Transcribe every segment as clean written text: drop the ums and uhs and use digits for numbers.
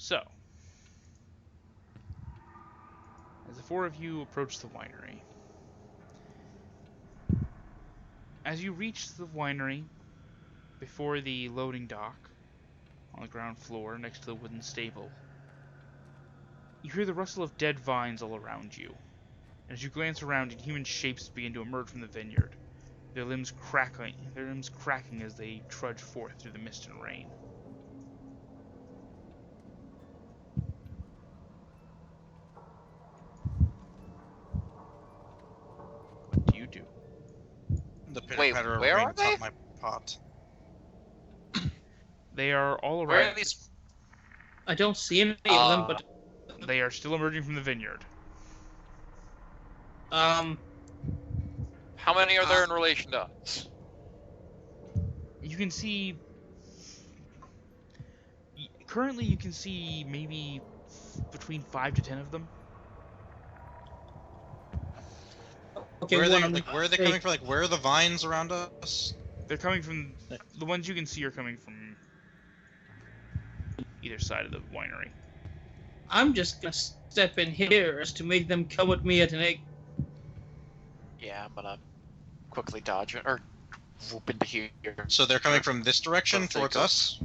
So, as the four of you approach the winery, as you reach the winery before the loading dock on the ground floor next to the wooden stable, you hear the rustle of dead vines all around you. And as you glance around, human shapes begin to emerge from the vineyard, their limbs cracking as they trudge forth through the mist and rain. What do you do? The pitter-patter of where rain are they? atop my pot. They are all Where are around. these? I don't see any of them, but They are still emerging from the vineyard. How many are there in relation to us? You can see... Currently, you can see maybe between 5 to 10 of them. okay, Where are one they? of Like, them- where are they hey, coming from? Like, where are the vines around us? They're coming from... The ones you can see are coming from either side of the winery. I'm just gonna step in here as to make them come with me at an egg. Yeah, I'm gonna quickly dodge it, or whoop into here. So they're coming from this direction Let's take towards a- us.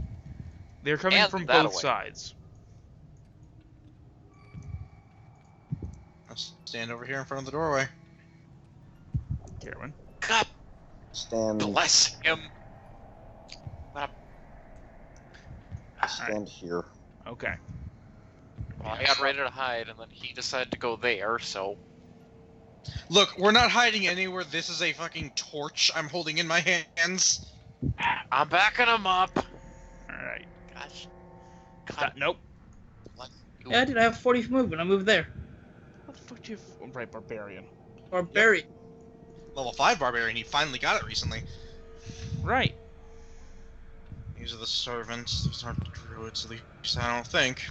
They're coming And from that both way. sides. I'll stand over here in front of the doorway. Caerwynn. God Stand bless him. stand here. Okay. Well, I got ready to hide, and then he decided to go there, so... Look, we're not hiding anywhere. This is a fucking torch I'm holding in my hands. I'm backing him up! Alright. Gosh. God, Nope. bless you. Yeah, I did. I have 40 movement. I moved there. What the fuck do you have? Oh, right, Barbarian. Or berry. Level 5 barbarian. He finally got it recently. Right. These are the servants. These aren't the druids, at least I don't think.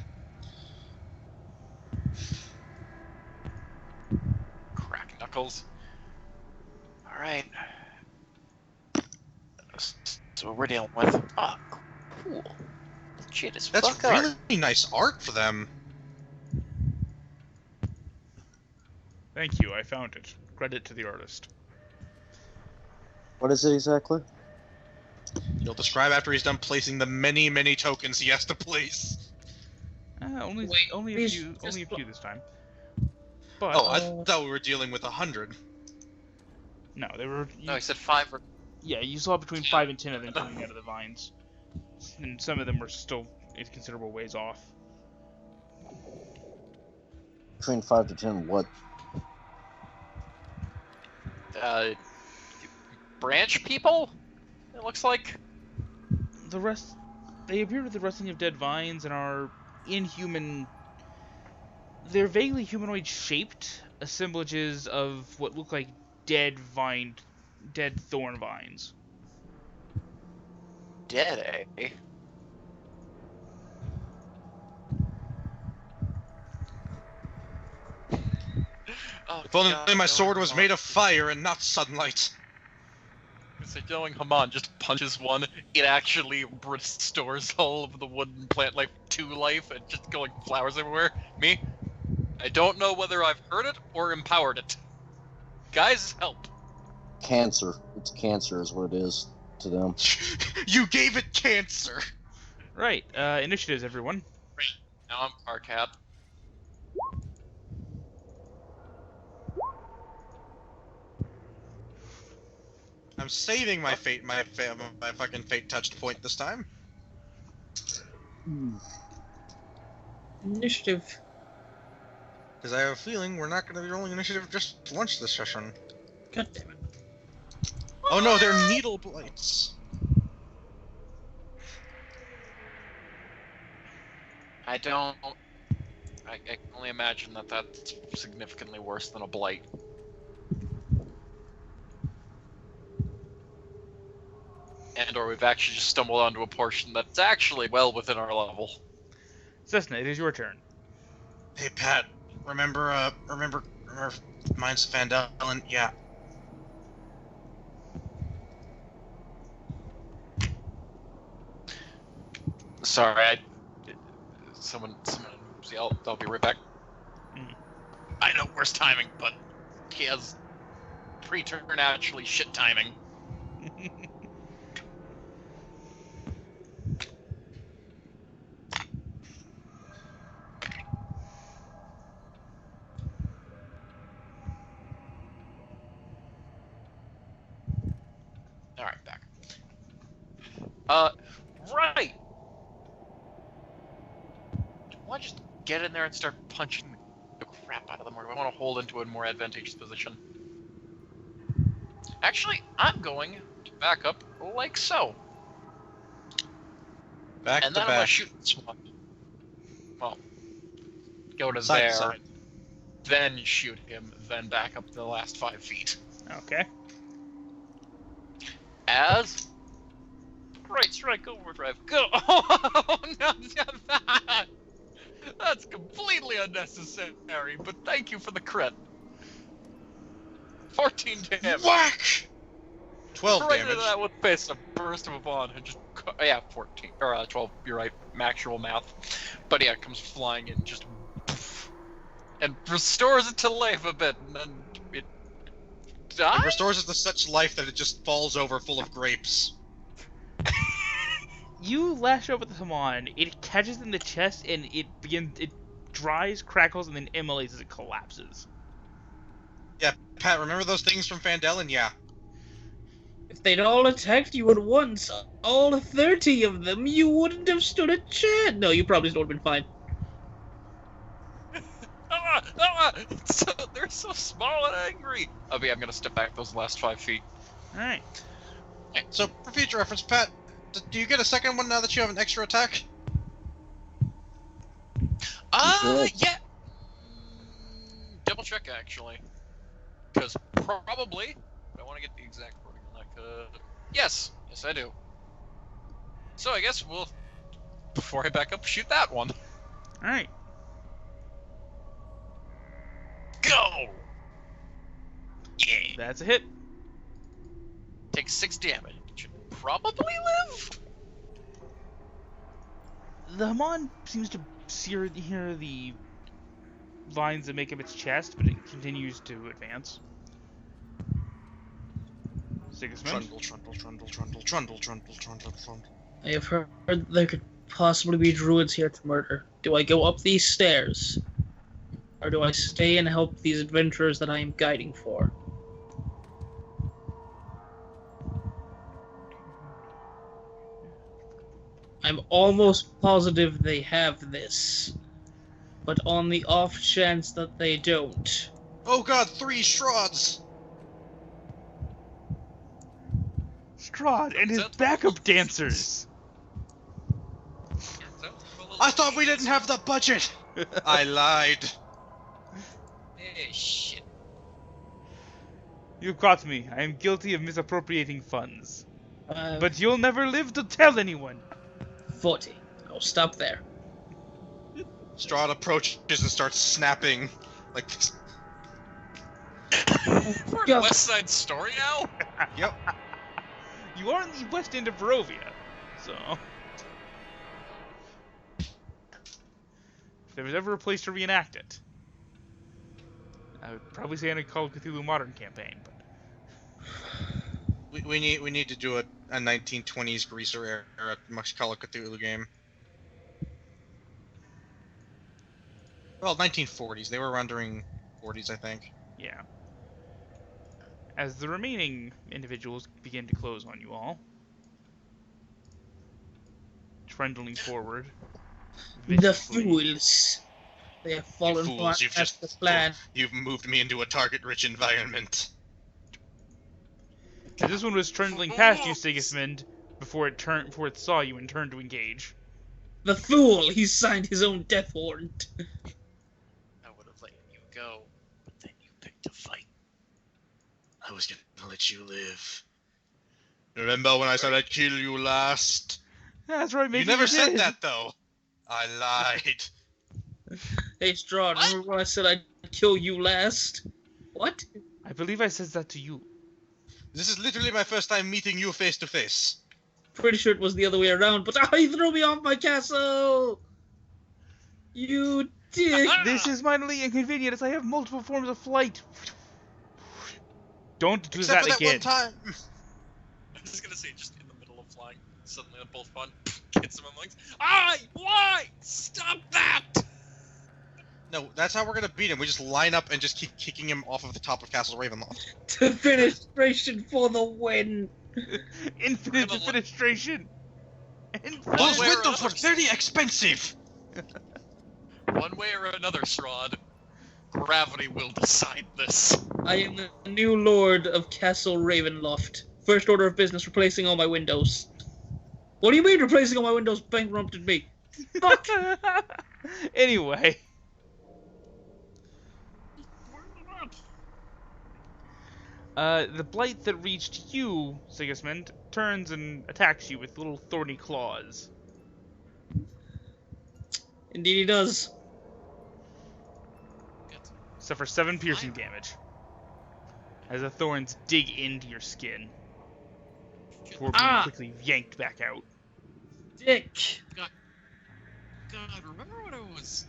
Crack knuckles. Alright. That's what we're dealing with. Ah, cool. Shit is That's fuck art. really nice art for them. Thank you, I found it. Credit to the artist. What is it exactly? He'll describe after he's done placing the many, many tokens he has to place. Only Wait, a please, few just- this time. But Oh, I thought we were dealing with 100. no, they were. No, he said 5 or... Yeah, you saw between 5 and 10 of them coming out of the vines, and some of them were still a considerable ways off. Between 5 to 10 what? branch people? It looks like. The rest, they appear with the rustling of dead vines and are inhuman. They're vaguely humanoid shaped assemblages of what look like dead thorn vines. Dead, eh? Oh, If only God, my sword knowing was Haman- made of fire and not sunlight. It's like knowing Haman just punches one, it actually restores all of the wooden plant life to life and just going flowers everywhere. Me? I don't know whether I've hurt it or empowered it. Guys, help. Cancer. It's cancer is what it is to them. You gave it cancer! Right, initiatives, everyone. Now I'm Carcat. I'm saving my fate, my fucking fate touched point this time. Initiative. Because I have a feeling we're not going to be rolling initiative just once this session. God damn it. Oh no, they're needle blights. I don't... I can only imagine that that's significantly worse than a blight. And or we've actually just stumbled onto a portion that's actually well within our level. Sesna, it is your turn. Hey Pat, remember Mines of Van Dalen? Yeah. Sorry, See, I'll be right back. Mm. I know, worst timing, but he has preternaturally shit timing. Alright, back. Right! Do I just get in there and start punching the crap out of them, or do I want to hold into a more advantageous position? Actually, I'm going to back up like so. Back And to then I'm going to back. shoot this one. Well, go to Side to there, side. then shoot him, then back up the last 5 feet. Okay. As... Right strike, overdrive, go! Oh, no, that! That's completely unnecessary, but thank you for the crit. 14 damage. Whack! 12 Right damage. into that with base, a burst of a bond, and just... Yeah, 14. Or, 12, you're right, actual math. But yeah, it comes flying and just... And restores it to life a bit, and then it... dies? It restores it to such life that it just falls over full of grapes. You lash over the Hammond, it catches in the chest, and it dries, crackles, and then immolates as it collapses. Yeah, Pat, remember those things from Fandelen? Yeah. If they'd all attacked you at once, all 30 of them, you wouldn't have stood a chance. No, you probably still would have been fine. They're so small and angry. Oh, yeah, I'm gonna step back those last 5 feet. Alright. So, for future reference, Pat, do you get a second one now that you have an extra attack? Good. Yeah. Double check, actually. Because probably... I want to get the exact wording on that. Yes, I do. So I guess we'll... Before I back up, shoot that one. Alright. Go! Yeah. That's a hit. Takes 6 damage. Should probably live? The Hammond seems to hear the vines that make up its chest, but it continues to advance. Sigismund? Trundle. I have heard there could possibly be druids here to murder. Do I go up these stairs? Or do I stay and help these adventurers that I am guiding for? I'm almost positive they have this. But on the off chance that they don't. Oh god, 3 Strahds! Strahd and his That's- backup dancers! I thought we didn't have the budget! I lied. Shit. You caught me. I am guilty of misappropriating funds. Uh, But you'll never live to tell anyone! 40. I'll stop there. Strahd approaches and starts snapping like this. We're in God. West Side Story now? Yep. You are in the west end of Barovia, so... If there was ever a place to reenact it, I would probably say in a Call of Cthulhu Modern campaign, but... We need to do a 1920s Greaser era Call of Cthulhu game. Well, 1940s. They were around during 40s, I think. Yeah. As the remaining individuals begin to close on you all, trundling forward. The viciously. fools. They have fallen You far fools, you've past just the plan. you've moved me into a target-rich environment. And this one was trundling past you, Sigismund, before it saw you and turned to engage. The fool! He signed his own death warrant. I would have let you go, but then you picked a fight. I was gonna let you live. Remember when I said I'd kill you last? That's right, maybe You never said did. that, though. I lied. Hey, Strahd, remember when I said I'd kill you last? What? I believe I said that to you. This is literally my first time meeting you face to face. Pretty sure it was the other way around, but he threw me off my castle! You dick! This is mildly inconvenient as I have multiple forms of flight. Don't do Except that for that again. one time. I was gonna say, just in the middle of flying, suddenly on both fun, hits him on the legs. Why? Stop that! No, that's how we're gonna beat him. We just line up and just keep kicking him off of the top of Castle Ravenloft. Defenestration for the win! Infinite We're gonna defenestration. Those way or windows are another. very expensive! One way or another, Strahd, gravity will decide this. I am the new lord of Castle Ravenloft. First order of business, replacing all my windows. What do you mean replacing all my windows bankrupted me? Fuck! Anyway. The blight that reached you, Sigismund, turns and attacks you with little thorny claws. Indeed he does. Suffer 7 piercing damage. As the thorns dig into your skin. Before being quickly yanked back out. Dick! God, remember when I was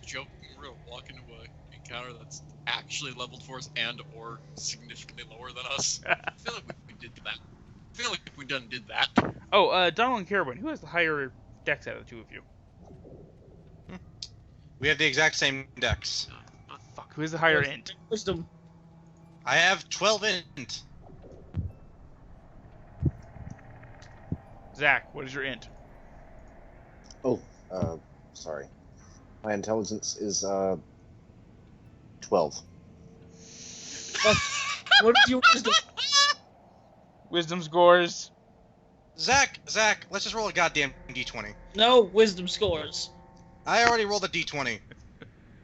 joking we were walking into an encounter that's actually leveled for us and or significantly lower than us? I feel like we did that. I feel like we done did that. Oh, Donnel and Caerwynn, who has the higher dex out of the two of you? We have the exact same dex. Fuck, who has the higher int? Wisdom. I have 12 int. Zach, what is your int? Oh, sorry. My intelligence is 12. What is your wisdom? Wisdom scores. Zach, let's just roll a goddamn d20. No, wisdom scores. I already rolled a d20.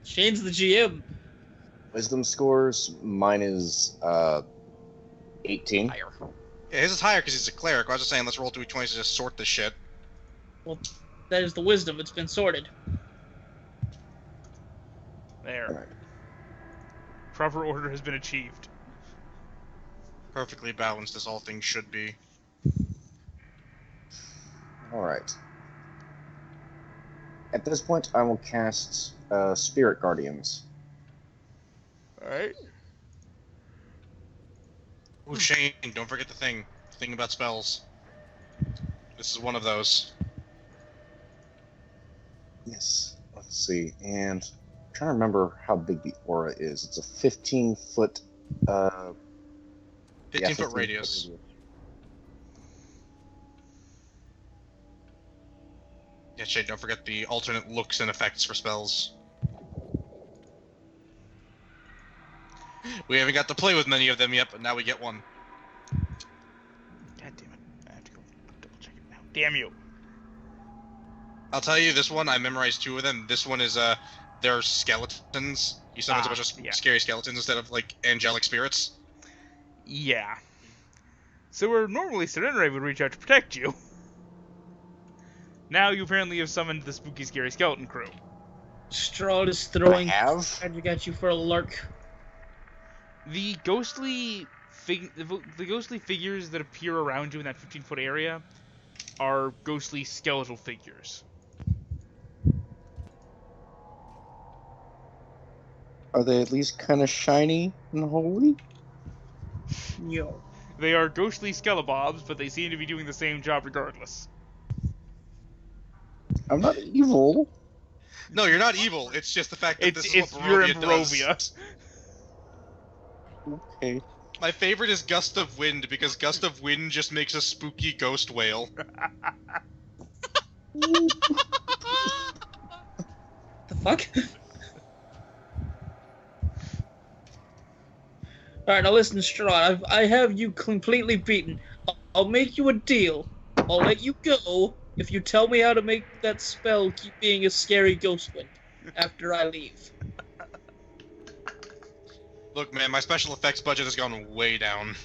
Shane's the GM. Wisdom scores, mine is 18. Higher. Yeah, his is higher because he's a cleric. I was just saying, let's roll 2d20s to just sort this shit. Well, that is the wisdom. It's been sorted. There. Alright. Proper order has been achieved. Perfectly balanced as all things should be. Alright. At this point, I will cast Spirit Guardians. Alright. Ooh, Shane, don't forget the thing about spells. This is one of those. Yes. Let's see. And I'm trying to remember how big the aura is. It's a 15-foot... 15-foot radius. Yeah, Shane, don't forget the alternate looks and effects for spells. We haven't got to play with many of them yet, but now we get one. God damn it. I have to go double check it now. Damn you. I'll tell you, this one, I memorized 2 of them. This one is, they're skeletons. You summon a bunch of yeah. scary skeletons instead of, like, angelic spirits. Yeah. So where normally Serenray would reach out to protect you. Now you apparently have summoned the spooky, scary skeleton crew. Strahd is I throwing have? magic at you for a lark. The ghostly figures that appear around you in that 15-foot area are ghostly skeletal figures. Are they at least kind of shiny and holy? Yo. They are ghostly skelebobs, but they seem to be doing the same job regardless. I'm not evil. No, you're not evil. It's just the fact that this is what you're in Barovia does. Barovia. Okay. My favorite is Gust of Wind, because Gust of Wind just makes a spooky ghost whale. The fuck? Alright, now listen, Strahd. I have you completely beaten. I'll make you a deal. I'll let you go if you tell me how to make that spell keep being a scary ghost wind after I leave. Look, man, my special effects budget has gone way down.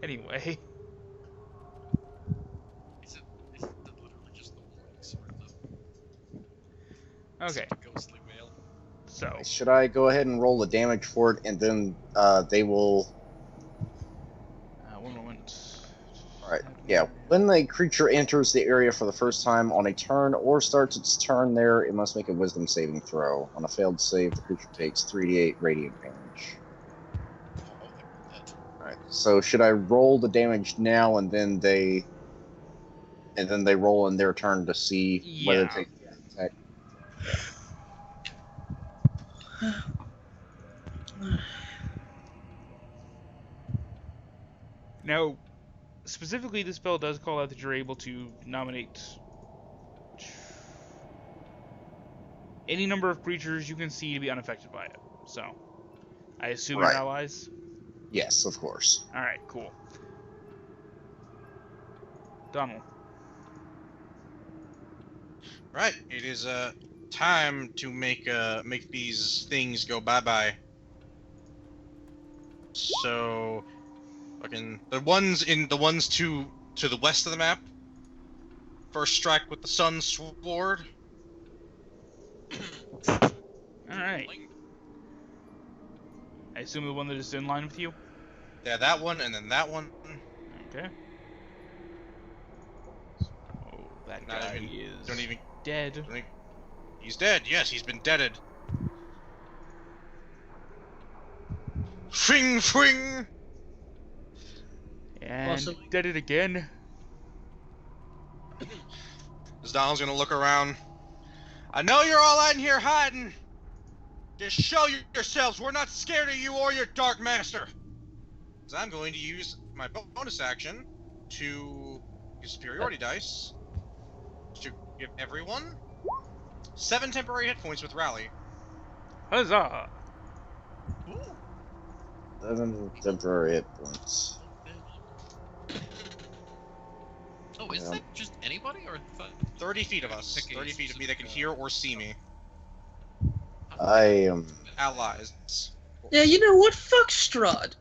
Anyway. Is it literally just the morning sword, though? Okay. It's a ghostly whale. So. Should I go ahead and roll the damage for it, and then they will... One moment. Alright. Yeah, when a creature enters the area for the first time on a turn or starts its turn there, it must make a wisdom saving throw. On a failed save, the creature takes 3d8 radiant damage. Oh, they're dead. Alright, so should I roll the damage now and then they roll in their turn to see whether Yeah. they attack? Now, specifically, the spell does call out that you're able to nominate any number of creatures you can see to be unaffected by it. So, I assume your Right. allies? Yes, of course. Alright, cool. Donnel. Right. It is time to make these things go bye-bye. So fucking the ones to the west of the map. First strike with the Sun Sword. Alright. I assume the one that is in line with you? Yeah, that one, and then that one. Okay. Oh, that Not guy even- is Don't even. dead. He's dead. Yes, he's been deaded. Fring, fring. And Awesome. dead it again. As Donald's gonna look around. I know you're all out in here hiding. Just show yourselves. We're not scared of you or your Dark Master. So I'm going to use my bonus action to use superiority dice to give everyone 7 temporary hit points with Rally. Huzzah! 7 temporary hit points. Oh, is Yeah. that just anybody or 30 feet of us. 30 feet of me that can hear or see me. I am. Allies. Yeah, you know what? Fuck Strahd.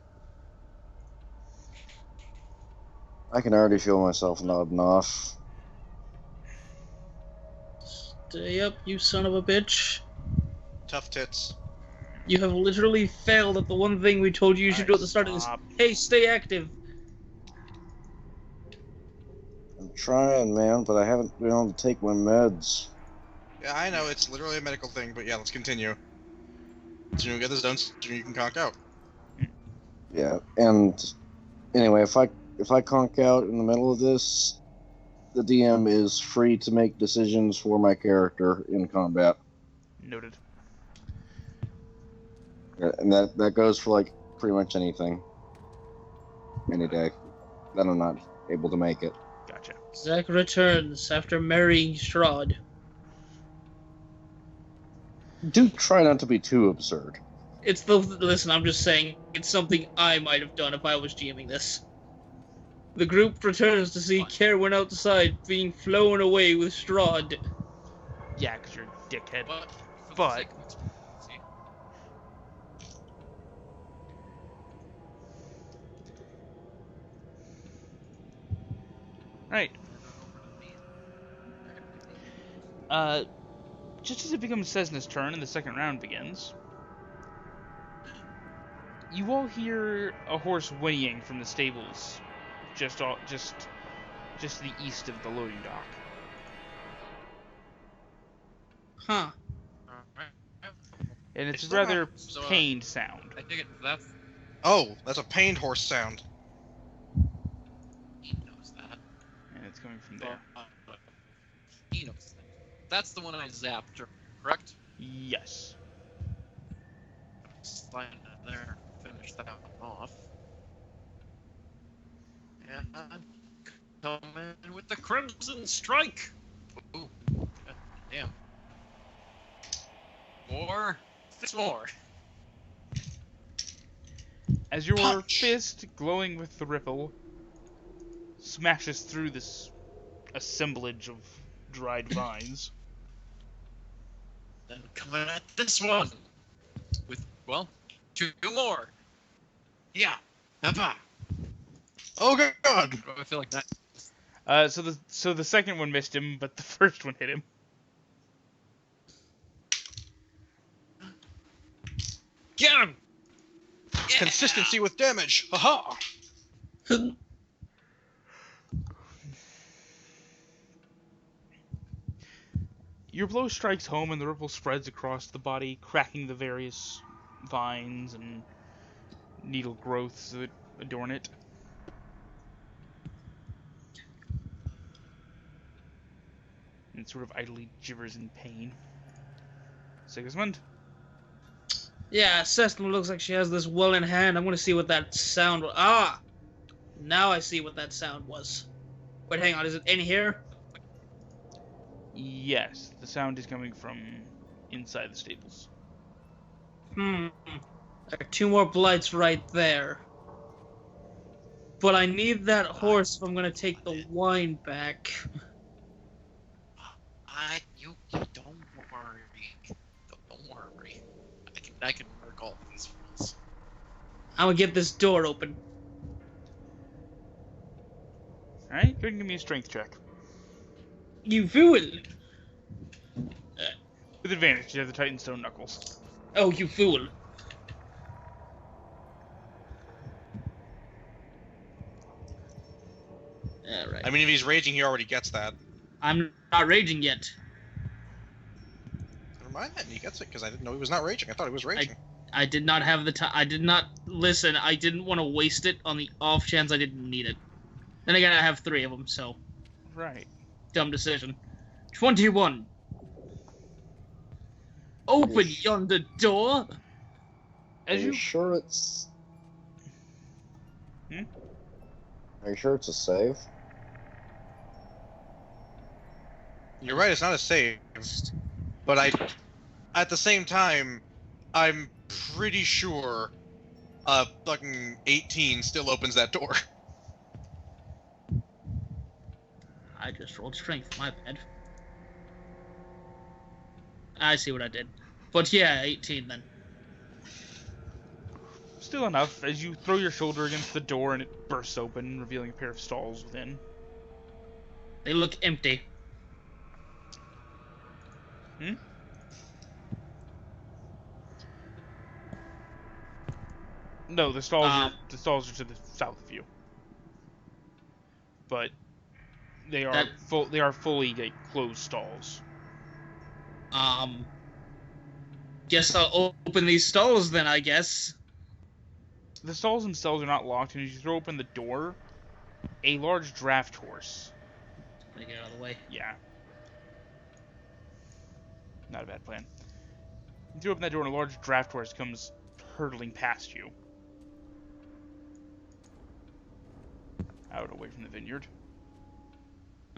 I can already feel myself nodding off. Stay up, you son of a bitch. Tough tits. You have literally failed at the one thing we told you should do at the start of this. Stop. Hey, stay active. I'm trying, man, but I haven't been able to take my meds. Yeah, I know, it's literally a medical thing, but yeah, let's continue. So you get this done, so you can conk out. Yeah, and anyway, if I conk out in the middle of this, the DM is free to make decisions for my character in combat. Noted. And that goes for like pretty much anything. Any day that I'm not able to make it. Gotcha. Zack returns after marrying Strahd. Do try not to be too absurd. Listen, I'm just saying, it's something I might have done if I was GMing this. The group returns to see Caerwynn outside being flown away with Strahd. Yeah, because you're a dickhead. But, But- Right. Just as it becomes Sesna's turn and the second round begins, you all hear a horse whinnying from the stables, just to the east of the loading dock. Huh. And it's It's a rather so, pained sound. I think that's Oh, that's a pained horse sound. he knows that. And it's coming from there. He knows that. That's the one I zapped, correct? Yes. Slide that there, finish that off. And come in with the Crimson Strike! Ooh, God damn. 6 more. As your Punch. fist, glowing with the ripple, smashes through this assemblage of dried vines. Then coming at this one with, well, 2 more. Yeah. Papa. Oh god! I feel like that. So the second one missed him, but the first one hit him. Get him! Yeah! Consistency with damage. Haha! Your blow strikes home and the ripple spreads across the body, cracking the various vines and needle growths that adorn it. And it sort of idly gibbers in pain. Sigismund? Yeah, Sesna looks like she has this well in hand. I'm gonna see what that sound was. Ah! Now I see what that sound was. Wait, hang on, is it in here? Yes, the sound is coming from inside the stables. There are 2 more blights right there. But I need that horse if I'm gonna take the wine back. You don't worry. Don't worry. I can work all these fools. I'm gonna get this door open. Alright, go ahead and give me a strength check. You fool! With advantage, you have the Titan Stone Knuckles. Oh, you fool. Alright. I mean, if he's raging, he already gets that. I'm not raging yet. Never mind that, he gets it, because I didn't know he was not raging. I thought he was raging. I did not have the time. I did not listen. I didn't want to waste it on the off chance I didn't need it. Then again, I have 3 of them, so Right. dumb decision. 21. Open yonder door. Are As you you sure it's... Hmm? Are you sure it's a save? You're right, it's not a save. But at the same time, I'm pretty sure fucking 18 still opens that door. I just rolled strength. My bad. I see what I did. But yeah, 18 then. still enough as you throw your shoulder against the door and it bursts open, revealing a pair of stalls within. They look empty. Hmm? No, the stalls are to the south of you. But they are fully like, closed stalls. Guess I'll open these stalls then, I guess. The stalls themselves are not locked, and as you throw open the door, a large draft horse. Let me get out of the way. Yeah. Not a bad plan. You throw open that door, and a large draft horse comes hurtling past you. Out away from the vineyard.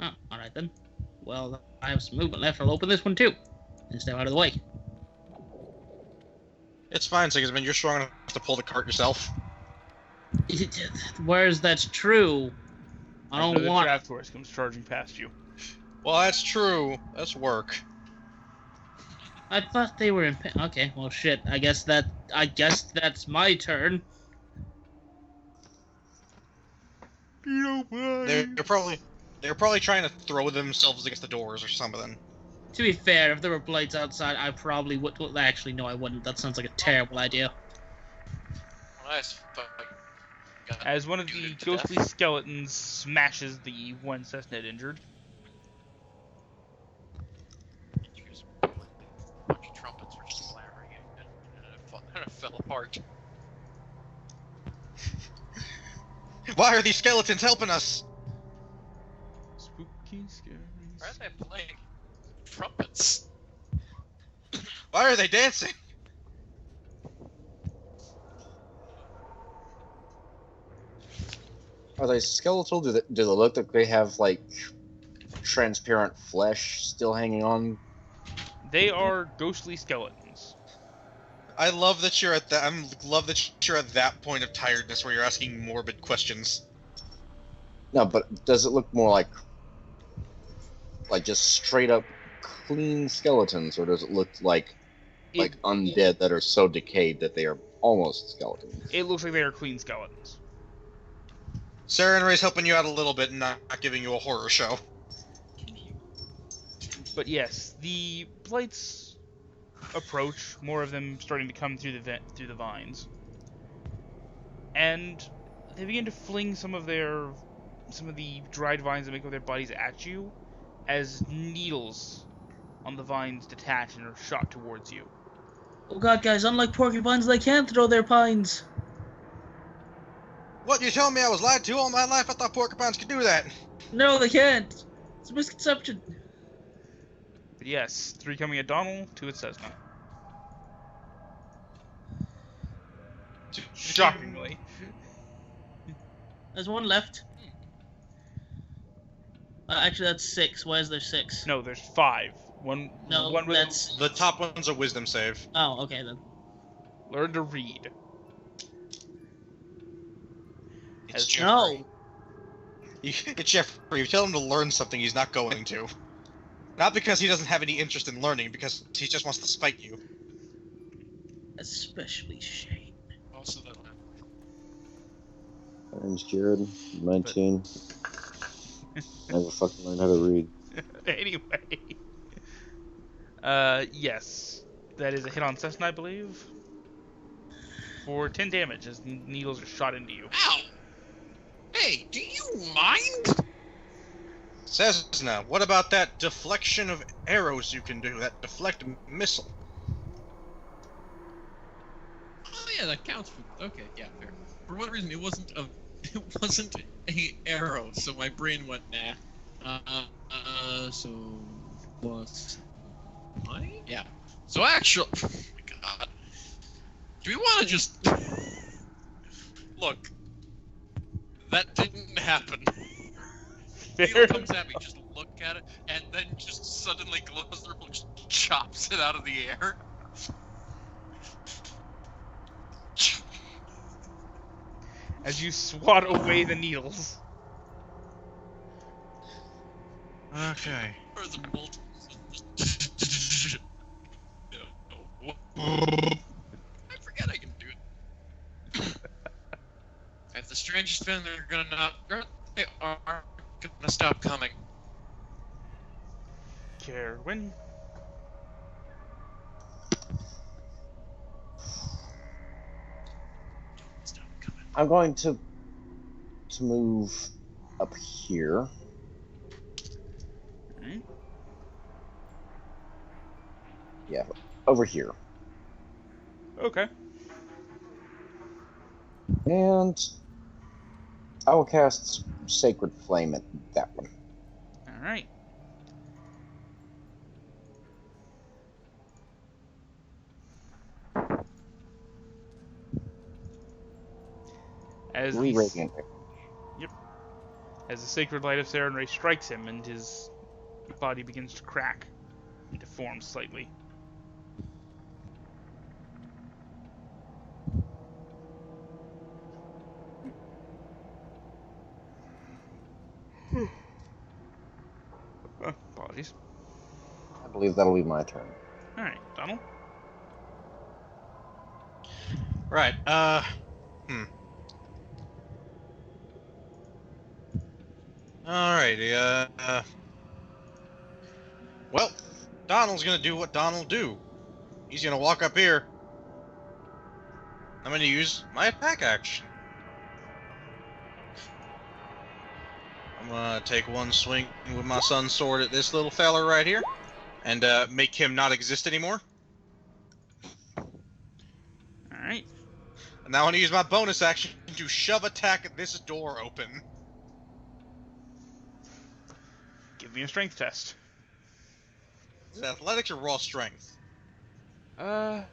Oh, alright then. Well, I have some movement left. I'll open this one too. And stay out of the way. It's fine, Sigismund. You're strong enough to pull the cart yourself. Where's that's true? I don't The want. draft horse comes charging past you. Well, that's true. That's work. I thought they were in. Okay, well, shit. I guess that's my turn. They're probably trying to throw themselves against the doors or something. To be fair, if there were blades outside, I probably would. Well, actually, no, I wouldn't. That sounds like a terrible idea. Nice. As one of the ghostly skeletons smashes the one Sesna had injured. A bunch of trumpets were just blaring and it fell apart. Why are these skeletons helping us? Spooky, scary. Why are they playing trumpets? Why are they dancing? Are they skeletal? Do they look like they have, like, transparent flesh still hanging on? They are ghostly skeletons. I love that you're at that. Love that you're at that point of tiredness where you're asking morbid questions. No, but does it look more like just straight up clean skeletons, or does it look like undead that are so decayed that they are almost skeletons? It looks like they are clean skeletons. Sarah and Ray's helping you out a little bit and not giving you a horror show. But yes, the blights approach, more of them starting to come through the vines, and they begin to fling some of the dried vines that make up their bodies at you, as needles on the vines detach and are shot towards you. Oh god, guys, unlike porcupines, they can't throw their pines. What, you telling me I was lied to all my life? I thought porcupines could do that. No, they can't. It's a misconception. But yes, 3 coming at Donnel, 2 at Sesna. Shockingly. There's one left. Actually, that's 6. Why is there 6? No, there's 5. One with that's... The top one's a wisdom save. Oh, okay then. learn to read. It's Jeffrey. No. It's Jeffrey. You tell him to learn something he's not going to. Not because he doesn't have any interest in learning, because he just wants to spite you. Especially Shane. Also, that My name's Jared, 19. Never fucking learned how to read. Anyway. Yes. That is a hit on Cessna, I believe. For 10 damage as needles are shot into you. Ow! Hey, do you mind? Sesna, what about that deflection of arrows you can do? That deflect missile? Oh yeah, that counts for. Okay, yeah, fair. For what reason? It wasn't a arrow, so my brain went nah. So plus 9? Yeah. So actually, oh my god. Do we want to just look? That didn't happen. Needle comes at me, just look at it, and then just suddenly Glozerble just chops it out of the air. As you swat away the needles. Okay. Or the multiple. I forget I can do it. If the strangers spin, they're gonna not. They are gonna stop coming. Caerwynn. Stop coming. I'm going to move up here. Alright. Yeah, over here. Okay. And I will cast Sacred Flame at that one. Alright. As Three the, radiant. as the sacred light of Sarenrae strikes him and his body begins to crack and deform slightly. Apologies. I believe that'll be my turn. Alright, Donald. Right, Alrighty, well, Donald's gonna do what Donald do. He's gonna walk up here. I'm gonna use my attack action. I'm gonna take one swing with my sun sword at this little fella right here, and make him not exist anymore. Alright. And now I'm gonna use my bonus action to shove attack this door open. Give me a strength test. Is it athletics or raw strength? Go ahead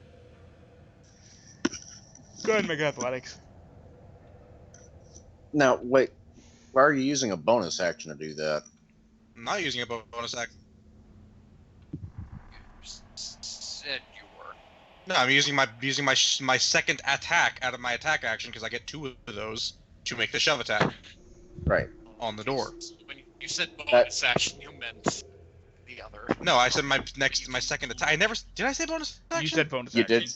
and make athletics. Now, wait. Why are you using a bonus action to do that? I'm not using a bonus action. Said you were. No, I'm using my second attack out of my attack action because I get 2 of those to make the shove attack Right. on the door. When you said bonus action, you meant the other. No, I said my second attack. I never did. I say bonus action? You said bonus You action. did.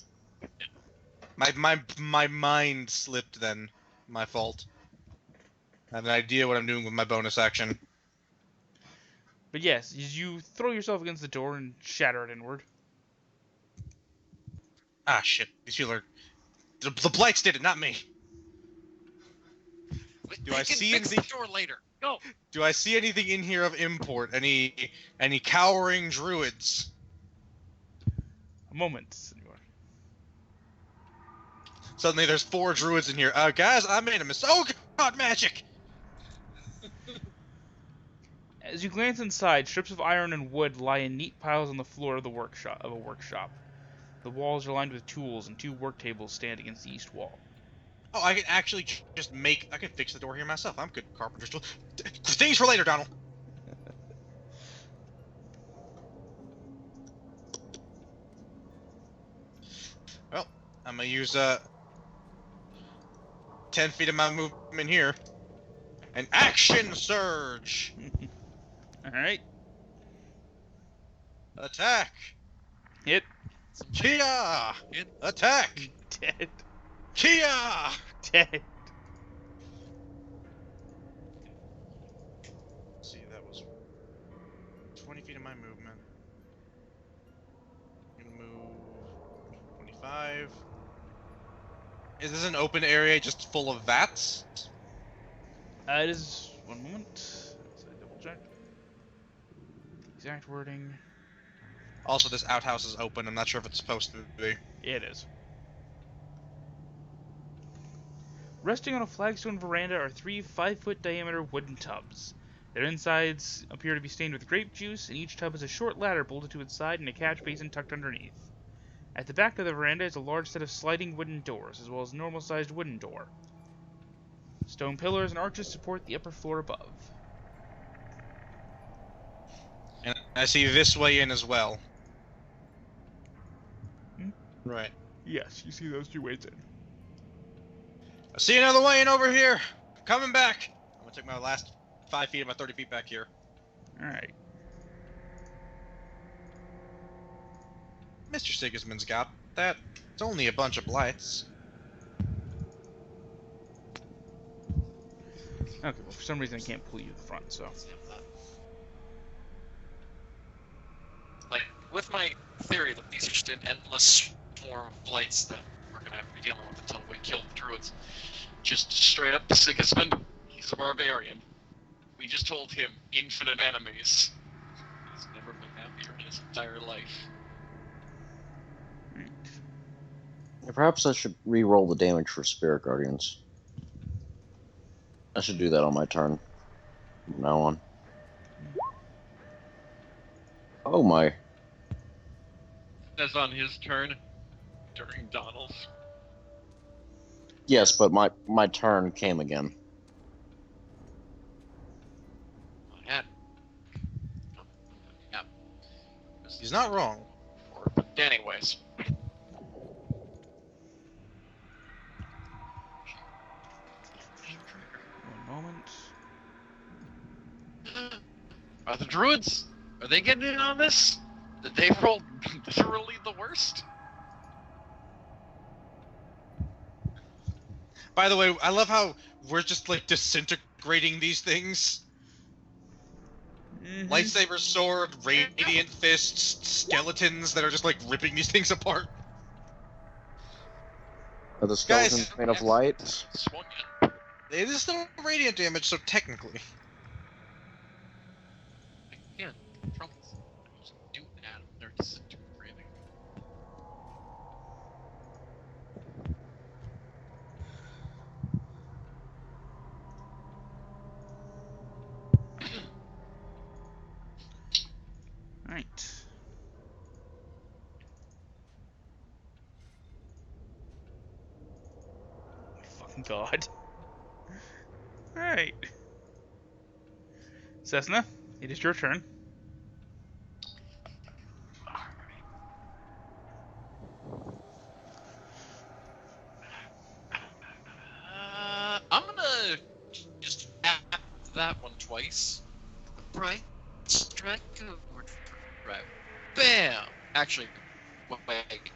My mind slipped then. My fault. I have an idea what I'm doing with my bonus action. But yes, you throw yourself against the door and shatter it inward. Ah, shit. These people are... The blights did it, not me. Do I see fix anything? the door later. Go! Do I see anything in here of import? Any cowering druids? A moment, senor. Suddenly there's 4 druids in here. Guys, I made a mistake. Oh god, magic! As you glance inside, strips of iron and wood lie in neat piles on the floor of a workshop. The walls are lined with tools, and 2 work tables stand against the east wall. Oh, I can actually just I can fix the door here myself. I'm good at carpenter's tool. Things for later, Donald. Well, I'm gonna use 10 feet of my movement here. An action surge! Alright. Attack! Hit. Kia! Hit. Attack! Dead. Kia! Dead. Let's see, that was 20 feet of my movement. I'm gonna move 25. Is this an open area just full of vats? It is... One moment. Let's double check. The exact wording. Also, this outhouse is open. I'm not sure if it's supposed to be. It is. Resting on a flagstone veranda are 3 5-foot diameter wooden tubs. Their insides appear to be stained with grape juice, and each tub has a short ladder bolted to its side and a catch basin tucked underneath. At the back of the veranda is a large set of sliding wooden doors, as well as a normal-sized wooden door. Stone pillars and arches support the upper floor above. And I see this way in as well. Hmm? Right. Yes, you see those 2 ways in. I see another way in over here. Coming back. I'm gonna take my last 5 feet of my 30 feet back here. Alright. Mr. Sigismund's got that. It's only a bunch of blights. Okay, well, for some reason I can't pull you to the front, so... Like, with my theory that these are just an endless swarm of blights that we're gonna have to be dealing with until we kill the druids. Just straight up Sigismund, he's a barbarian. We just told him infinite enemies. He's never been happier in his entire life. Perhaps I should re-roll the damage for Spirit Guardians. I should do that on my turn. From now on. Oh my. That's on his turn during Donnel's. Yes, but my turn came again. Yeah. Yeah. He's not wrong. But anyways. One moment. Are the druids? Are they getting in on this? Did they roll literally the worst? By the way, I love how we're just like disintegrating these things. Mm-hmm. Lightsaber sword, radiant fists, skeletons that are just like ripping these things apart. Are the skeletons Guys, made of light? Swung it. It is still radiant damage, so technically. Again, troubles. Just do that. They're disintegrating. Alright. My fucking god. Alright. Sesna, it is your turn. I'm gonna just tap that one twice. Right. Strike over. Right. Bam! Actually, wait.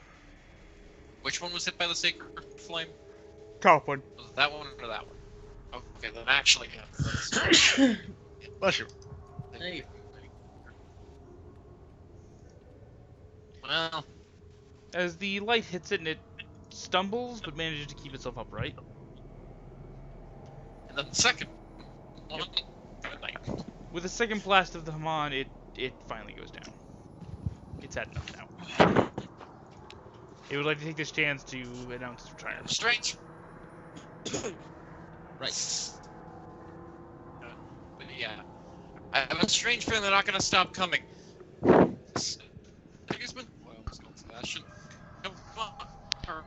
Which one was hit by the sacred flame? Top one. Was it that one or that one? Okay, then actually, yeah. Bless you. Hey. Well, As the light hits it and it stumbles, but manages to keep itself upright. and then the second one. With the second blast of the Hammond, it finally goes down. It's had enough now. It would like to take this chance to announce its retirement. Strange. Right. But yeah, I have a strange feeling they're not gonna stop coming. Sigismund? Well, I almost called Sebastian. Come on, or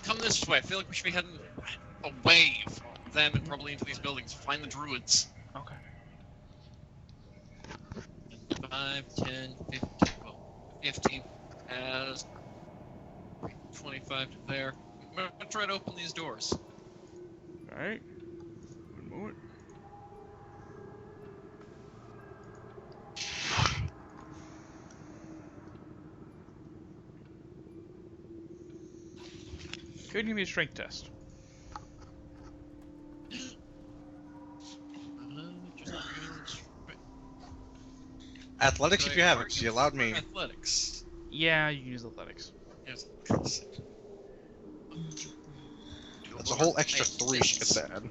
come this way. I feel like we should be heading away from them and probably into these buildings. Find the druids. Okay. 5, 10, 15, well, 15 as 25 to there. I'm gonna try to open these doors. Alright. One moment. Go ahead and give me a strength test. Athletics if you have it, 'cause you allowed me. Athletics. Yeah, you can use athletics. Yes. That's a whole extra 3 she gets to add.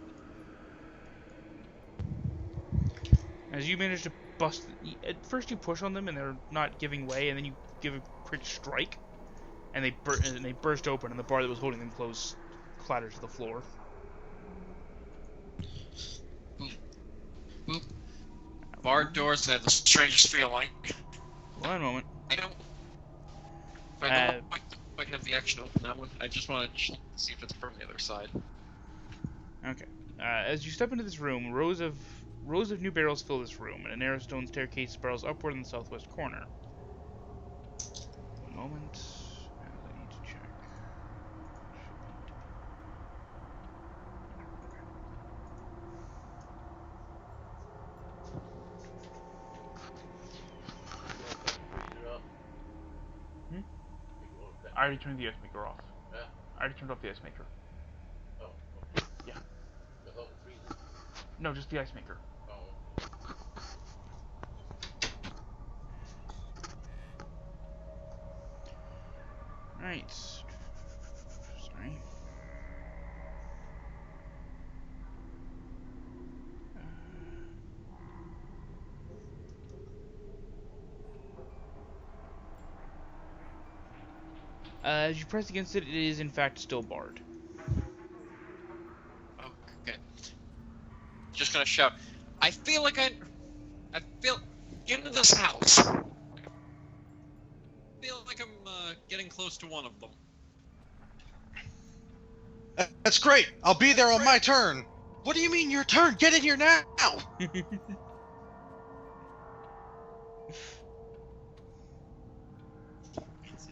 As you manage to bust... At first you push on them and they're not giving way, and then you give a quick strike, and they burst open, and the bar that was holding them closed clatters to the floor. Boop. Barred doors have the strangest feeling. One moment. I don't quite have the action open that one. I just want to see if it's from the other side. Okay. As you step into this room, rows of new barrels fill this room, and a narrow stone staircase spirals upward in the southwest corner. One moment. I need to check. I already turned the ice maker off. Yeah? I already turned off the ice maker. Oh, okay. Yeah. The whole freezer? No, just the ice maker. Oh. Right. Sorry. As you press against it, it is in fact still barred. Okay. Just gonna shout. I feel like get into this house. I feel like I'm getting close to one of them. That's great! I'll be there on my turn! What do you mean your turn? Get in here now!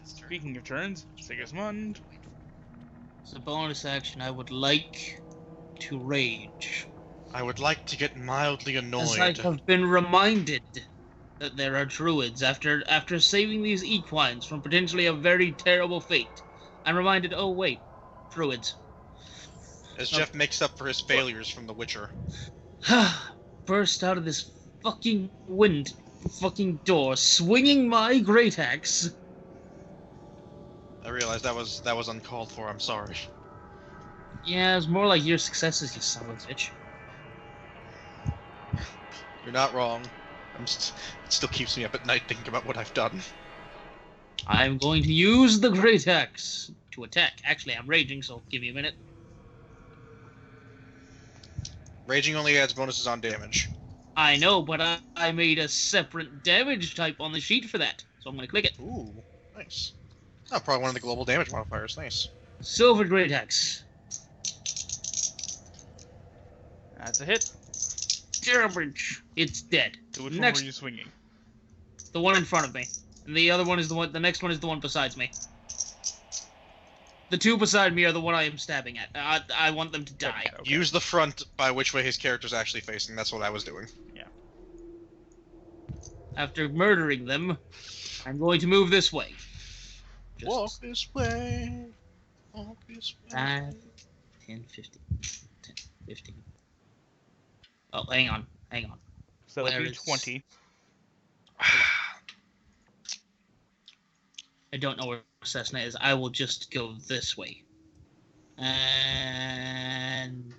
Speaking of turns, Sigismund. As a bonus action, I would like to rage. I would like to get mildly annoyed. As I have been reminded that there are druids after saving these equines from potentially a very terrible fate. I'm reminded, oh wait, druids. As Jeff makes up for his failures from The Witcher. Burst out of this fucking door, swinging my great axe. I realized that was uncalled for, I'm sorry. Yeah, it's more like your successes, you son of a bitch. You're not wrong. It still keeps me up at night thinking about what I've done. I'm going to use the great axe to attack. Actually, I'm raging, so give me a minute. Raging only adds bonuses on damage. I know, but I made a separate damage type on the sheet for that, so I'm going to click it. Ooh, nice. Oh, probably one of the global damage modifiers. Nice. Silver great axe. That's a hit. Zarovich. It's dead. So which Next, one were you swinging? the one in front of me, and the other one is the next one is the one besides me. The two beside me are the one I am stabbing at. I want them to die. Okay. Use the front by which way his character's actually facing. That's what I was doing. Yeah. After murdering them, I'm going to move this way. Just Walk this way. Walk this way. 5, 10, 15, 10, 15. Oh, hang on. So that would be Where is- 20. I don't know where Sesna is. I will just go this way. And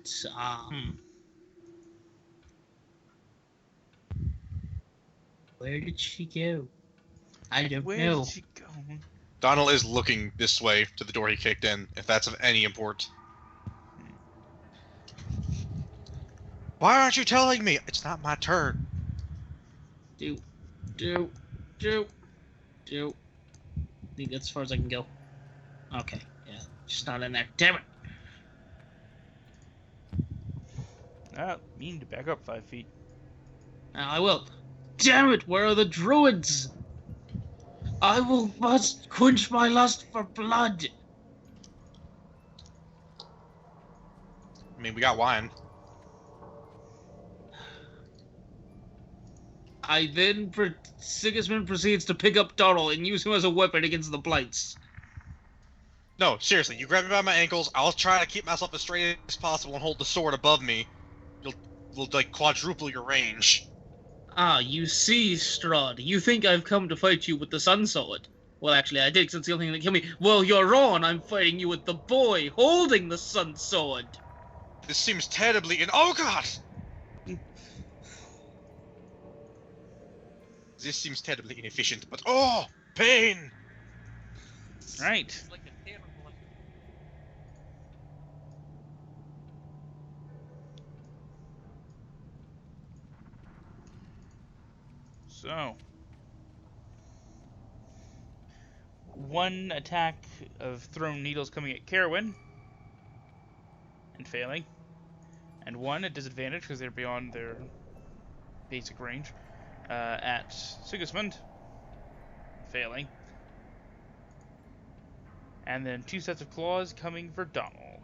Where did she go? I don't Where know. did she go? Donnel is looking this way to the door he kicked in, if that's of any import. Why aren't you telling me? It's not my turn. Do. I think that's as far as I can go. Okay, yeah. She's not in there. Damn it! Ah, you need to back up 5 feet. Now I will. Damn it! Where are the druids? Must quench my lust for blood. I mean, we got wine. Sigismund proceeds to pick up Donnel and use him as a weapon against the blights. No, seriously, you grab me by my ankles, I'll try to keep myself as straight as possible and hold the sword above me. We'll like, quadruple your range. Ah, you see, Strahd. You think I've come to fight you with the Sun Sword. Well, actually, I did, because it's the only thing that killed me. Well, you're wrong. I'm fighting you with the boy holding the Sun Sword. This seems terribly oh god! This seems terribly inefficient, but oh! Pain! Right. It's like a terrible. So. One attack of thrown needles coming at Caerwynn. And failing. And one at disadvantage because they're beyond their basic range. At Sigismund. Failing. And then 2 sets of claws coming for Donnel.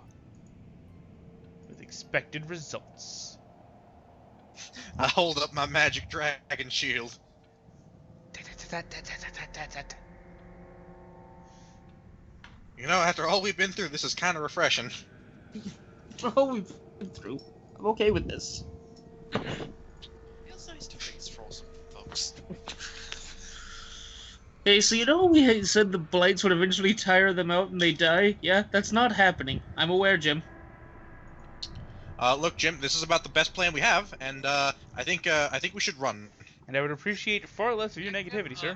With expected results. I hold up my magic dragon shield. You know, after all we've been through, this is kind of refreshing. Oh, we've been through. I'm okay with this. Feels nice to face troll some folks. Hey, so you know we said the blights would eventually tire them out and they die? Yeah, that's not happening. I'm aware, Jim. Look, Jim, this is about the best plan we have, and I think we should run. And I would appreciate far less of your negativity, sir.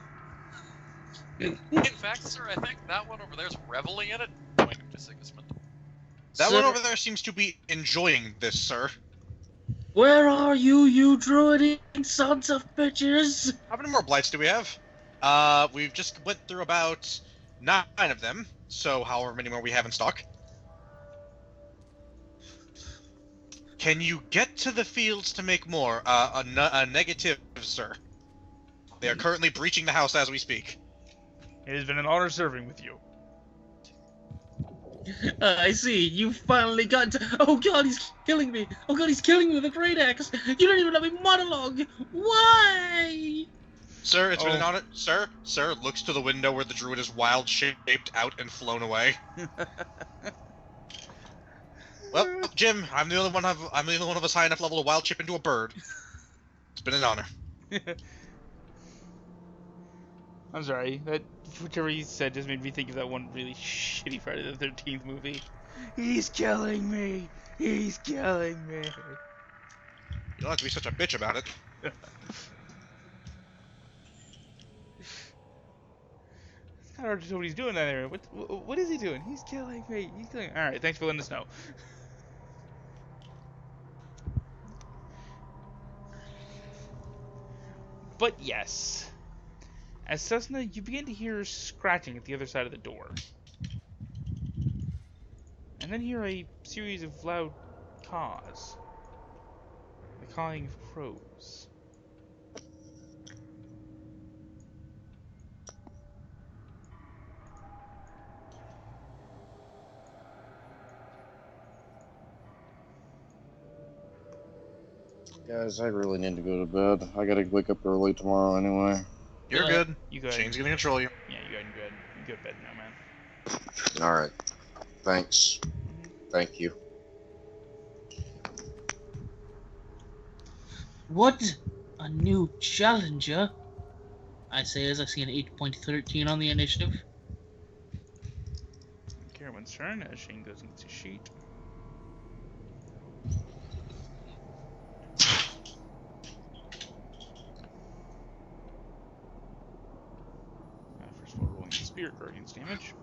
In fact, sir, I think that one over there's reveling in it, pointing to Sigismund. That Sir- one over there seems to be enjoying this, sir. Where are you, you druiding sons of bitches? How many more blights do we have? We've just went through about 9 of them, so however many more we have in stock. Can you get to the fields to make more? A negative, sir. They are currently breaching the house as we speak. It has been an honor serving with you. I see. You finally got to. Oh god, he's killing me. Oh god, he's killing me with a great axe. You don't even let me monologue. Why? Sir, it's been an Oh. honor. Sir, looks to the window where the druid is wild shaped out and flown away. Well, Jim, I'm the only one of us high enough level to wild chip into a bird. It's been an honor. I'm sorry. That whichever you said just made me think of that one really shitty Friday the 13th movie. He's killing me. He's killing me. You don't have to be such a bitch about it. It's kind of hard to tell what he's doing down there. What is he doing? He's killing me. He's killing. All right. Thanks for letting us know. But yes, as Sesna, you begin to hear scratching at the other side of the door. And then hear a series of loud caws. The cawing of crows. Guys, I really need to go to bed. I gotta wake up early tomorrow anyway. You're Yeah. good. You go ahead. Shane's gonna control you. Yeah, you go ahead and good. You go to bed now, man. Alright. Thanks. Thank you. What a new challenger. I say as I see an 8.13 on the initiative. Caerwynn's turn as Shane goes and gets his sheet. Spirit Guardian's damage.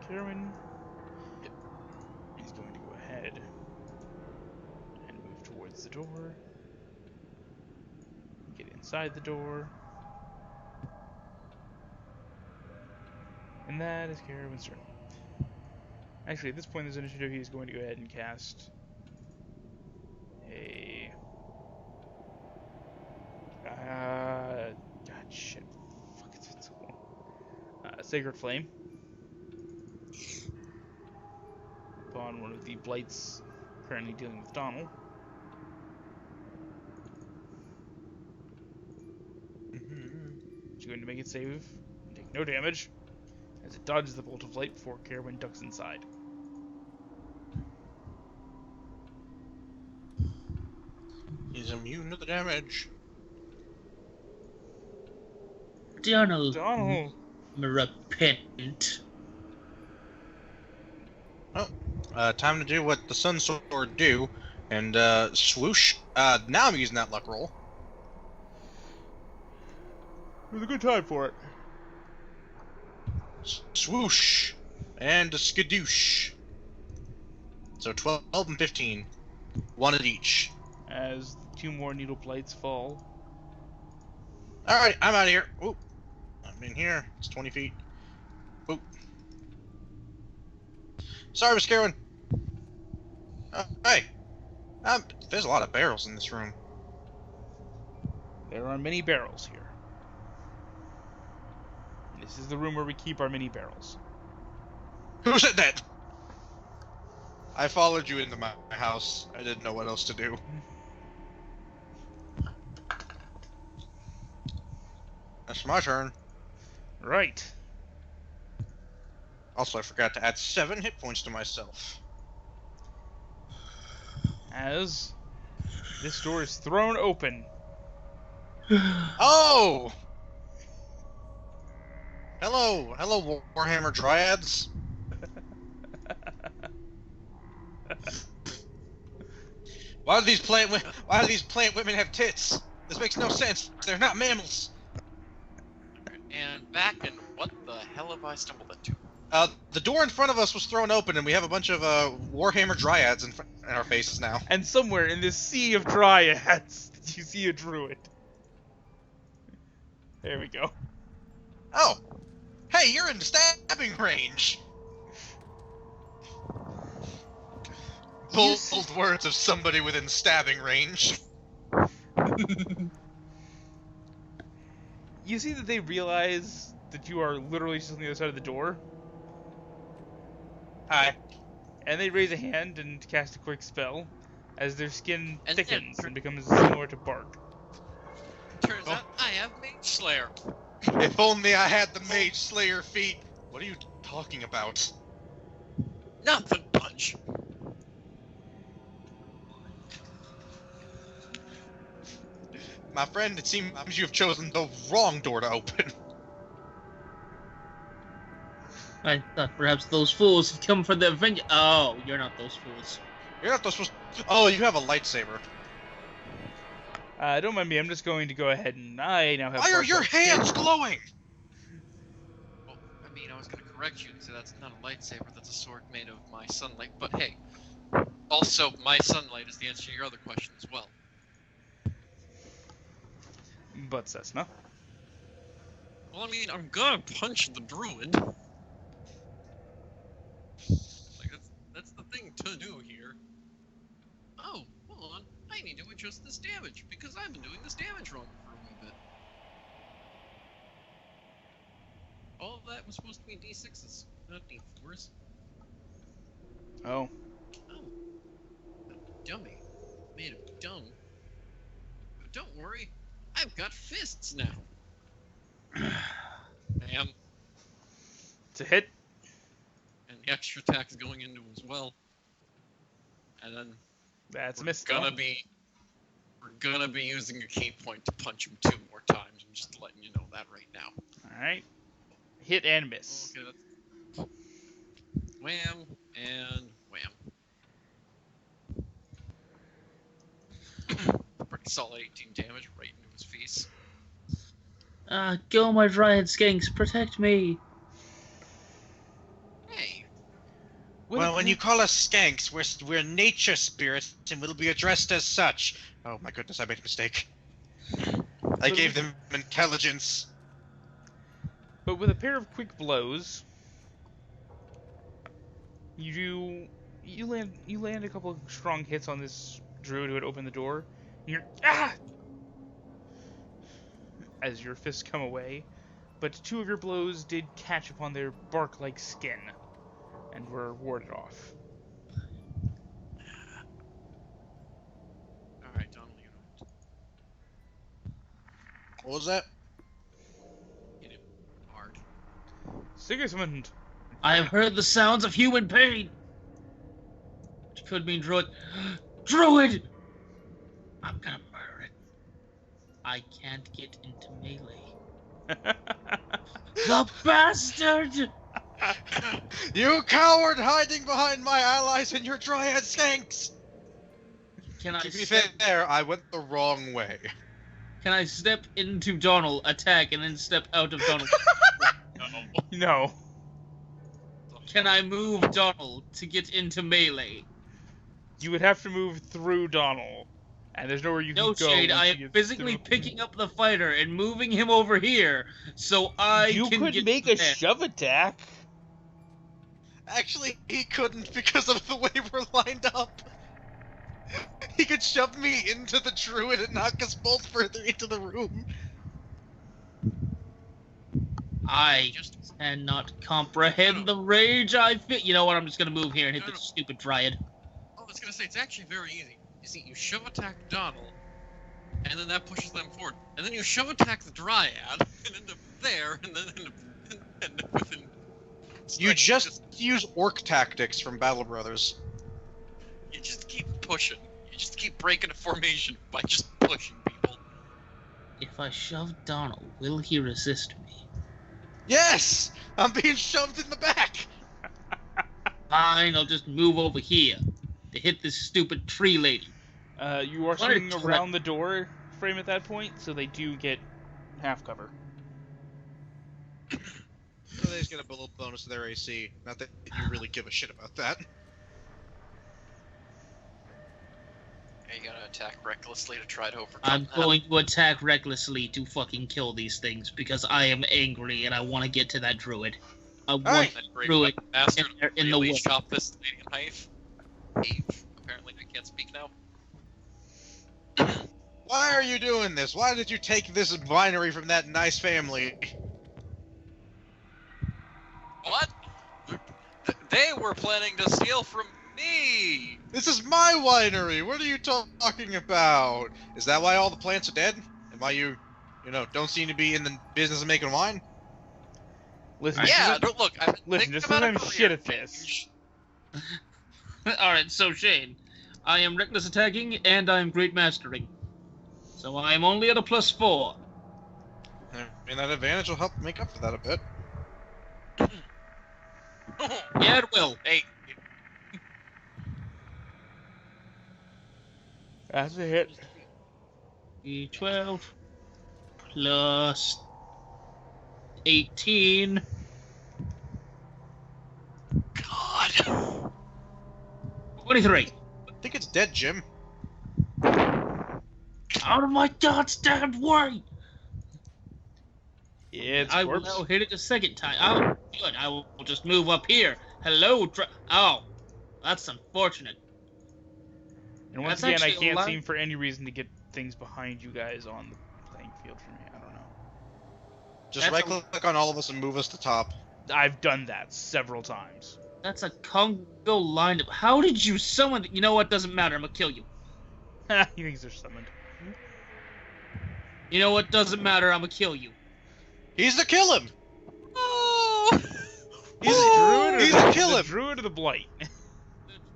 Caerwynn is going to go ahead and move towards the door. Get inside the door. And that is Caerwynn's turn. Actually, at this point in this initiative, he is going to go ahead and cast a... God, shit. Fuck, it's so long. Sacred Flame. Upon one of the blights currently dealing with Donnel. She's going to make it save and take no damage as it dodges the bolt of light before Caerwynn ducks inside. He's immune to the damage. Donnel. Repent. Oh, time to do what the Sun Sword do, and swoosh. Now I'm using that luck roll. It was a good time for it. Swoosh and a skadoosh. So 12 and 15, one at each. As 2 more needle blights fall. Alright, I'm out of here. Oop. I'm in here. It's 20 feet. Oop. Sorry, Miss Caerwynn. Hey. There's a lot of barrels in this room. There are many barrels here. This is the room where we keep our mini barrels. Who said that? I followed you into my house. I didn't know what else to do. That's my turn. Right. Also, I forgot to add 7 hit points to myself. As this door is thrown open. Oh! Hello, Warhammer Dryads. Why do these plant women have tits? This makes no sense. They're not mammals. And back, and what the hell have I stumbled into? The door in front of us was thrown open, and we have a bunch of Warhammer Dryads in our faces now. And somewhere in this sea of dryads, you see a druid. There we go. Oh, hey, you're in stabbing range. Bold words of somebody within stabbing range. You see that they realize that you are literally just on the other side of the door, Hi. and they raise a hand and cast a quick spell as their skin And thickens then- and becomes similar to bark. Turns out I have Mage Slayer. If only I had the Mage Slayer feat. What are you talking about? Nothing, punch. My friend, it seems you have chosen the wrong door to open. I thought perhaps those fools had come for the vengeance. Oh, you're not those fools. You're not supposed to... Oh, you have a lightsaber. Don't mind me, I'm just going to go ahead and I now have... Why are your hands glowing? Well, I mean, I was gonna correct you and say that's not a lightsaber, that's a sword made of my sunlight, but hey. Also, my sunlight is the answer to your other question as well. But Sesna. Well, I mean, I'm gonna punch the druid. Like, that's the thing to do here. Oh, hold on. I need to adjust this damage, because I've been doing this damage wrong for a wee bit. All of that was supposed to be D6s, not D4s. Oh. Oh. Dummy. Made of dung. But don't worry, I've got fists now. Bam. It's a hit. And the extra attack's going into as well. And then That's a we're miss. gonna be using a key point to punch him 2 more times. I'm just letting you know that right now. Alright. Hit and miss. Okay, that's... Wham and wham. solid 18 damage right into his face. Go my dryad skanks, protect me. Hey, Well, when you call us skanks, we're nature spirits, and we'll be addressed as such. Oh my goodness, I made a mistake. I gave them intelligence. But with a pair of quick blows, you land a couple of strong hits on this druid who had opened the door. And you're as your fists come away, but 2 of your blows did catch upon their bark-like skin and were warded off. alright, Donnel, you know. What was that? Hit him hard. Sigismund! I have heard the sounds of human pain. Which could mean druid. Druid! I'm gonna murder it. I can't get into melee. The bastard! You coward hiding behind my allies and your dryad skanks! Can I To be step, fair, I went the wrong way. can I step into Donnel, attack, and then step out of Donnel? No. Can I move Donnel to get into melee? You would have to move through Donnel, and there's nowhere you No can go. shade, once I you am get physically through. picking up the fighter and moving him over here, so I You can could get make a there. shove attack. Actually, he couldn't because of the way we're lined up. He could shove me into the druid and knock us both further into the room. I cannot comprehend the rage I feel. You know what? I'm just gonna move here and hit No, the no. stupid dryad. I was gonna say, it's actually very easy. You see, you shove attack Donnel, and then that pushes them forward. And then you shove attack the Dryad, and end up there, and then end up within... You just use orc tactics from Battle Brothers. You just keep pushing. You just keep breaking a formation by just pushing people. If I shove Donnel, will he resist me? Yes! I'm being shoved in the back! Fine, I'll just move over here to hit this stupid tree lady. You are What swinging a around the door frame at that point, so they do get half cover. So they just get a little bonus to their AC. Not that you really give a shit about that. Are you gonna attack recklessly to try to overcome I'm that? going to attack recklessly to fucking kill these things because I am angry and I want to get to that druid. I want Alright. That great Druid master in the really way. chop this lady in half. Eve, apparently I can't speak now. Why are you doing this? Why did you take this winery from that nice family? What? They were planning to steal from me! This is my winery! What are you talking about? Is that why all the plants are dead? And why you don't seem to be in the business of making wine? Listen, Yeah, no, look, I listen, think just about a because I'm shit career at this. change. Alright, so Shane, I am reckless attacking and I am great mastering. So I am only at a +4. And that advantage will help make up for that a bit. Yeah, it will. Hey, That's a hit. D12 plus 18. God. 23. I think it's dead, Jim. Out of my goddamn way! Yeah, it's I will corpse. now hit it a second time. Oh, good. I will just move up here. Hello, oh, that's unfortunate. And once That's again, I actually a can't lot- seem for any reason to get things behind you guys on the playing field for me. I don't know. Just That's right-click on all of us and move us to top. I've done that several times. That's a Congo lineup. How did you summon? You know what? Doesn't matter. I'm gonna kill you. He thinks they're summoned. You know what? Doesn't matter. I'm gonna kill you. He's the kill him! Oh! He's a druid or He's the, a kill the him! druid or the blight? The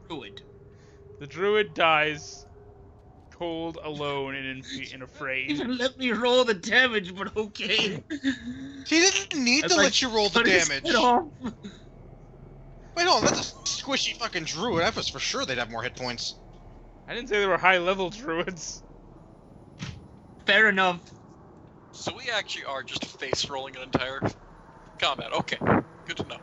druid. The druid dies cold, alone, and afraid. Even let me roll the damage, but okay. He didn't need That's to like let you roll the cut his damage. head off. Wait, hold on, that's a squishy fucking druid. I was for sure they'd have more hit points. I didn't say they were high-level druids. fair enough. So we actually are just face rolling an entire combat. Okay, good to know.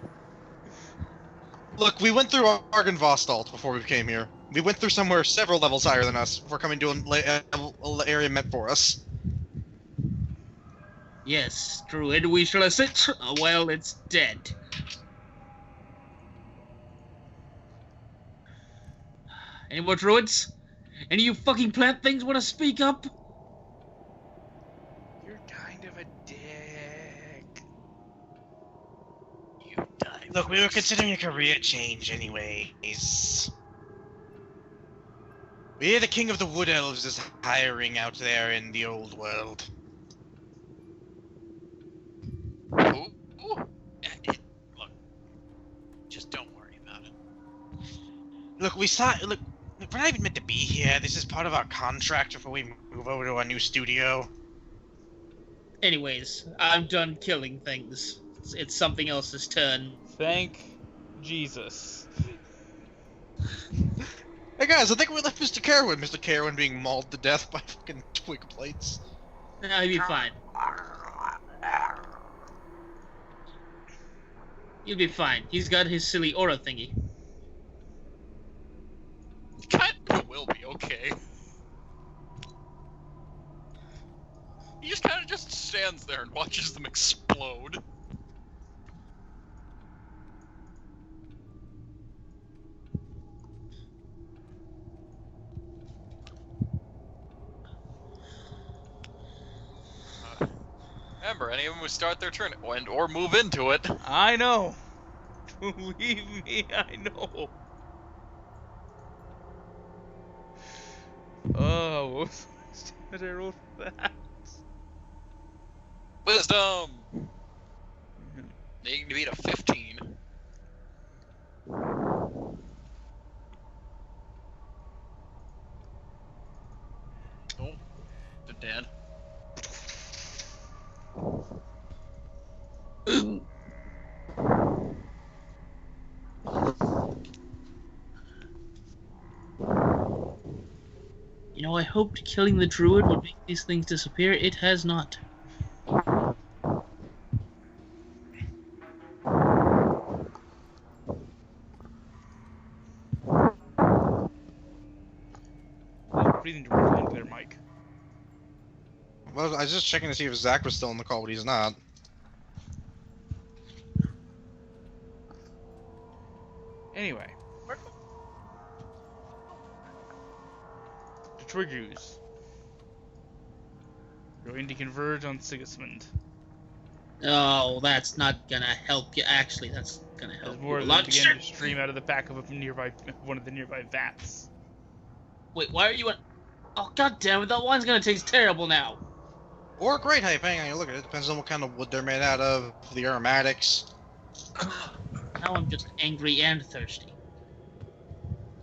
Look, we went through Argenvostalt before we came here. We went through somewhere several levels higher than us before coming to an area meant for us. Yes, Druid, we shall assist. Well, it's dead. Any more Druids? Any of you fucking plant things want to speak up? You're kind of a dick. You die. Look, we were considering a career change anyways. We hear the King of the Wood Elves is hiring out there in the old world. Ooh. Look, just don't worry about it. Look, look, we're not even meant to be here. This is part of our contract before we move over to our new studio. Anyways, I'm done killing things. It's something else's turn. Thank Jesus. Hey guys, I think we left Mr. Caerwynn. Mr. Caerwynn being mauled to death by fucking twig plates. No, he'll be fine. He'll be fine. He's got his silly aura thingy. Kind of will be okay. He just kind of just stands there and watches them explode. Remember, any of them who start their turn or move into it. I know. Believe me, I know. Oh, what was the damage I rolled for that? Wisdom! Needing to beat a 15. Oh, they're dead. You know, I hoped killing the druid would make these things disappear. It has not. Breathing directly into their mic. Well, I was just checking to see if Zach was still in the call, but he's not. Anyway. The Twiggers. Going to converge on Sigismund. Oh, that's not gonna help you. Actually, that's gonna help As more you a of lot. them begin to stream out of the back of one of the nearby vats. Wait, why are you? Oh, god damn it! That wine's gonna taste terrible now. Or great hype, hang on, you look at it. Depends on what kind of wood they're made out of, the aromatics. Now I'm just angry and thirsty.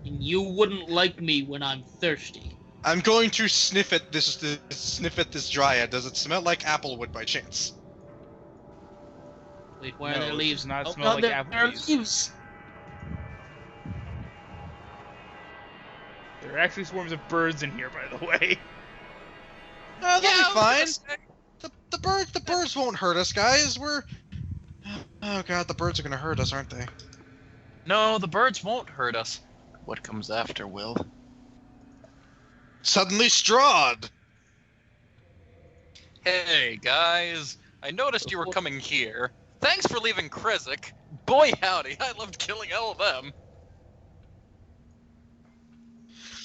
And you wouldn't like me when I'm thirsty. I'm going to sniff at this dryad. Does it smell like applewood by chance? Wait, why No, are there it leaves? does not Oh, smell like there are Applebee's. leaves. There are actually swarms of birds in here, by the way. No, they'll Yeah, be I fine. was gonna say. The birds won't hurt us, guys. Oh god, the birds are gonna hurt us, aren't they? No, the birds won't hurt us. What comes after will? Suddenly Strahd! Hey, guys. I noticed you were coming here. Thanks for leaving Krezk. Boy howdy, I loved killing all of them.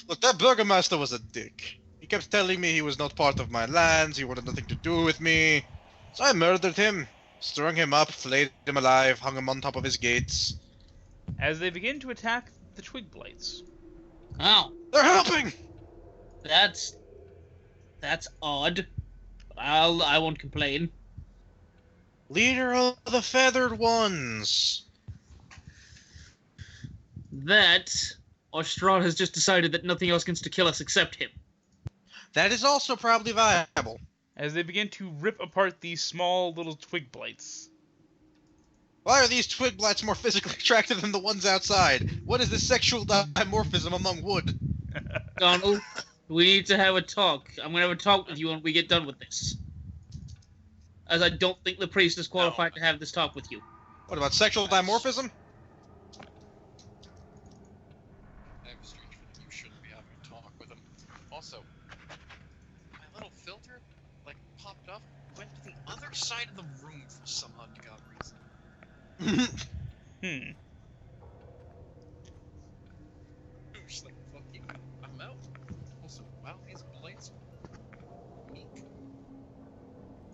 Look, that Burgomaster was a dick. He kept telling me he was not part of my lands, he wanted nothing to do with me. So I murdered him, strung him up, flayed him alive, hung him on top of his gates. As they begin to attack the twig blights. Oh, They're helping! that's odd. I won't complain. Leader of the Feathered Ones! That, or Strahd has just decided that nothing else gets to kill us except him. That is also probably viable. As they begin to rip apart these small little twig blights. Why are these twig blights more physically attractive than the ones outside? What is this sexual dimorphism among wood? Donnel, We need to have a talk. I'm gonna have a talk with you when we get done with this. As I don't think the priest is qualified to have this talk with you. What about sexual dimorphism? I have a strange feeling you shouldn't be having a talk with him. Also, my little filter, like, popped up, went to the other side of the room for some ungodly reason. Just like, fuck you, I'm out. Also, wow, these blades are weak.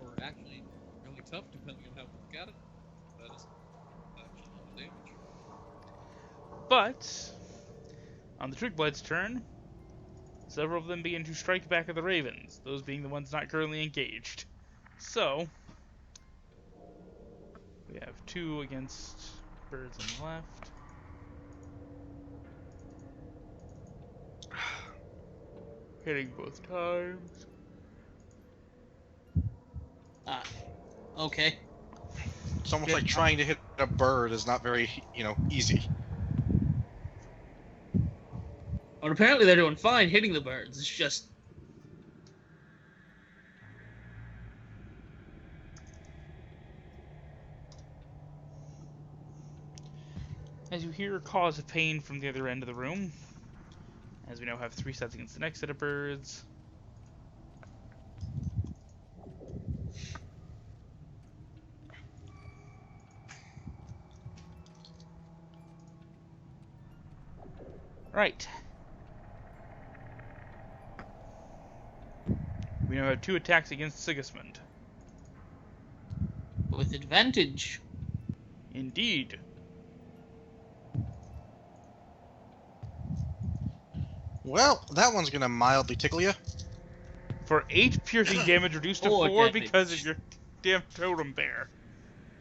Or actually, really tough, depending on how we look at it. That is actually a lot of damage. But on the Trickblood's turn, several of them begin to strike back at the Ravens, those being the ones not currently engaged. So we have 2 against birds on the left. Hitting both times. Okay. It's almost like trying to hit a bird is not very, easy. Well, apparently they're doing fine hitting the birds. It's just... As you hear cause of pain from the other end of the room, as we now have 3 sets against the next set of birds. Right. We now have 2 attacks against Sigismund. with advantage. Indeed. Well, that one's gonna mildly tickle you. For 8 piercing damage reduced to 4 4 damage. because of your damn totem bear.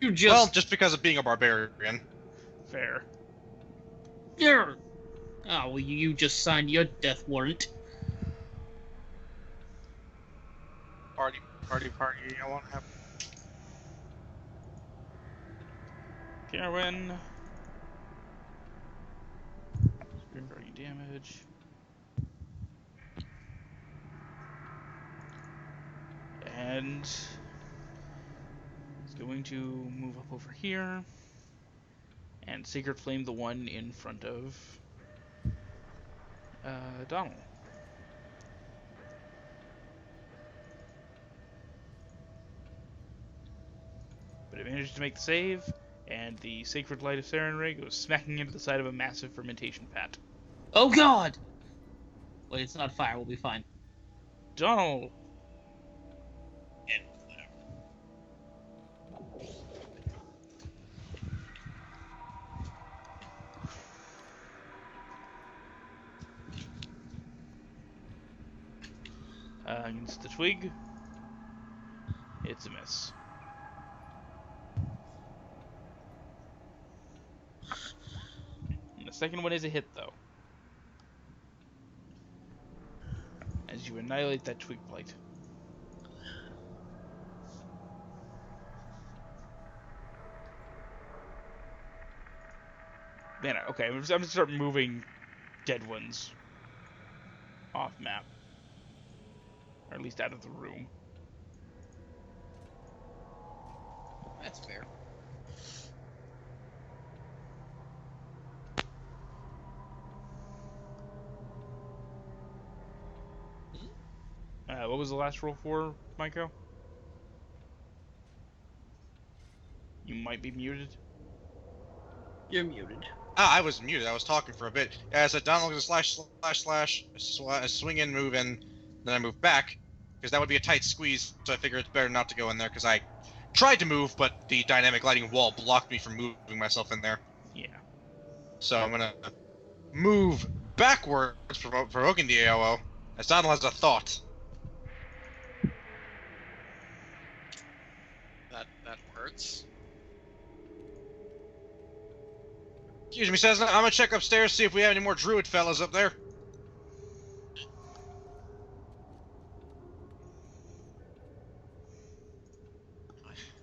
You just... Well, just because of being a barbarian. Fair. Grr. Oh, well, you just signed your death warrant. Party, I want to have... Caerwynn. Spirit guarding damage. And it's going to move up over here and Sacred Flame the one in front of Donnel. But it manages to make the save, and the Sacred Light of Sarenrae goes smacking into the side of a massive fermentation vat. Oh god! Wait, it's not fire, we'll be fine. Donnel! Against the twig, it's a miss. And the second one is a hit, though. As you annihilate that twig blight. Man, okay, I'm gonna start moving dead ones off map. Or at least out of the room. That's fair. What was the last roll for, Maiko? You might be muted. You're muted. Ah, I was muted. I was talking for a bit. Yeah, I said Donald was a swing in, move in, then I move back, because that would be a tight squeeze, so I figured it's better not to go in there, because I tried to move, but the dynamic lighting wall blocked me from moving myself in there. Yeah. So I'm gonna move backwards, provoking the AOO, as Donald has a thought. That hurts. Excuse me, Sesna, I'm gonna check upstairs, see if we have any more druid fellas up there.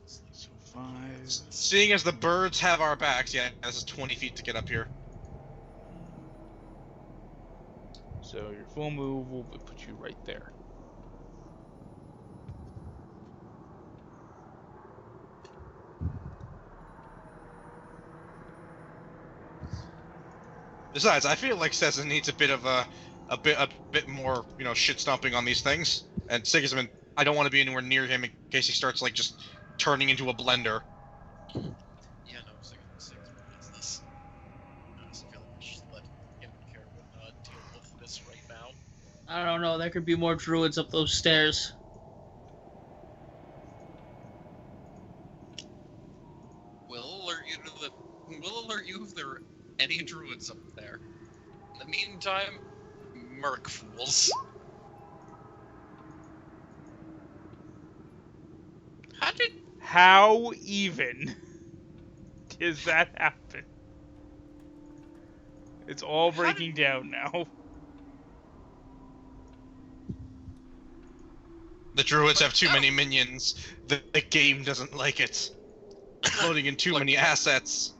So 5. Seeing as the birds have our backs, yeah, this is 20 feet to get up here. So So your full move will put you right there. Besides, I feel like Sesna needs a bit of a bit more, shit stomping on these things. And Sigismund, I don't want to be anywhere near him in case he starts like just turning into a blender. Yeah, no, Sigismund needs this. I just feel like we should let him and Caerwynn deal with this right now. I don't know. There could be more druids up those stairs. We'll alert you if there are any druids up there. In the meantime, merc fools. How even does that happen? It's all breaking down now. The druids have too many minions. The game doesn't like it. Loading in too many assets.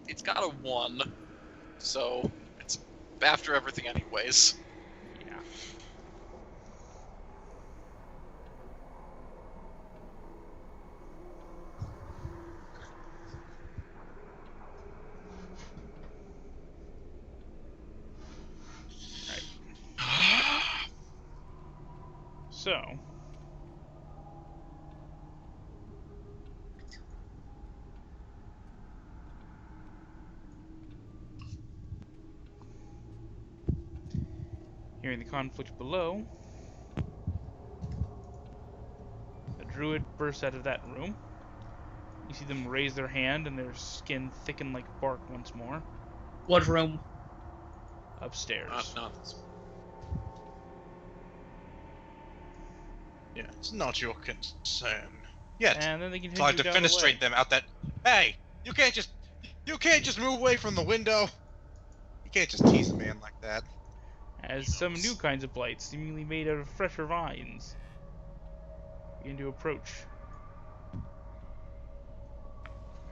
It's got a 1, so it's after everything anyways. Yeah. Right. So. Hearing the conflict below, a druid bursts out of that room. You see them raise their hand and their skin thicken like bark once more. What room? Upstairs. Not this. Yeah, it's not your concern. Yet. And then they continue Try to down the way. fenestrate them out that. Hey, you can't just move away from the window. You can't just tease a man like that. As some new kinds of blights, seemingly made out of fresher vines, begin to approach.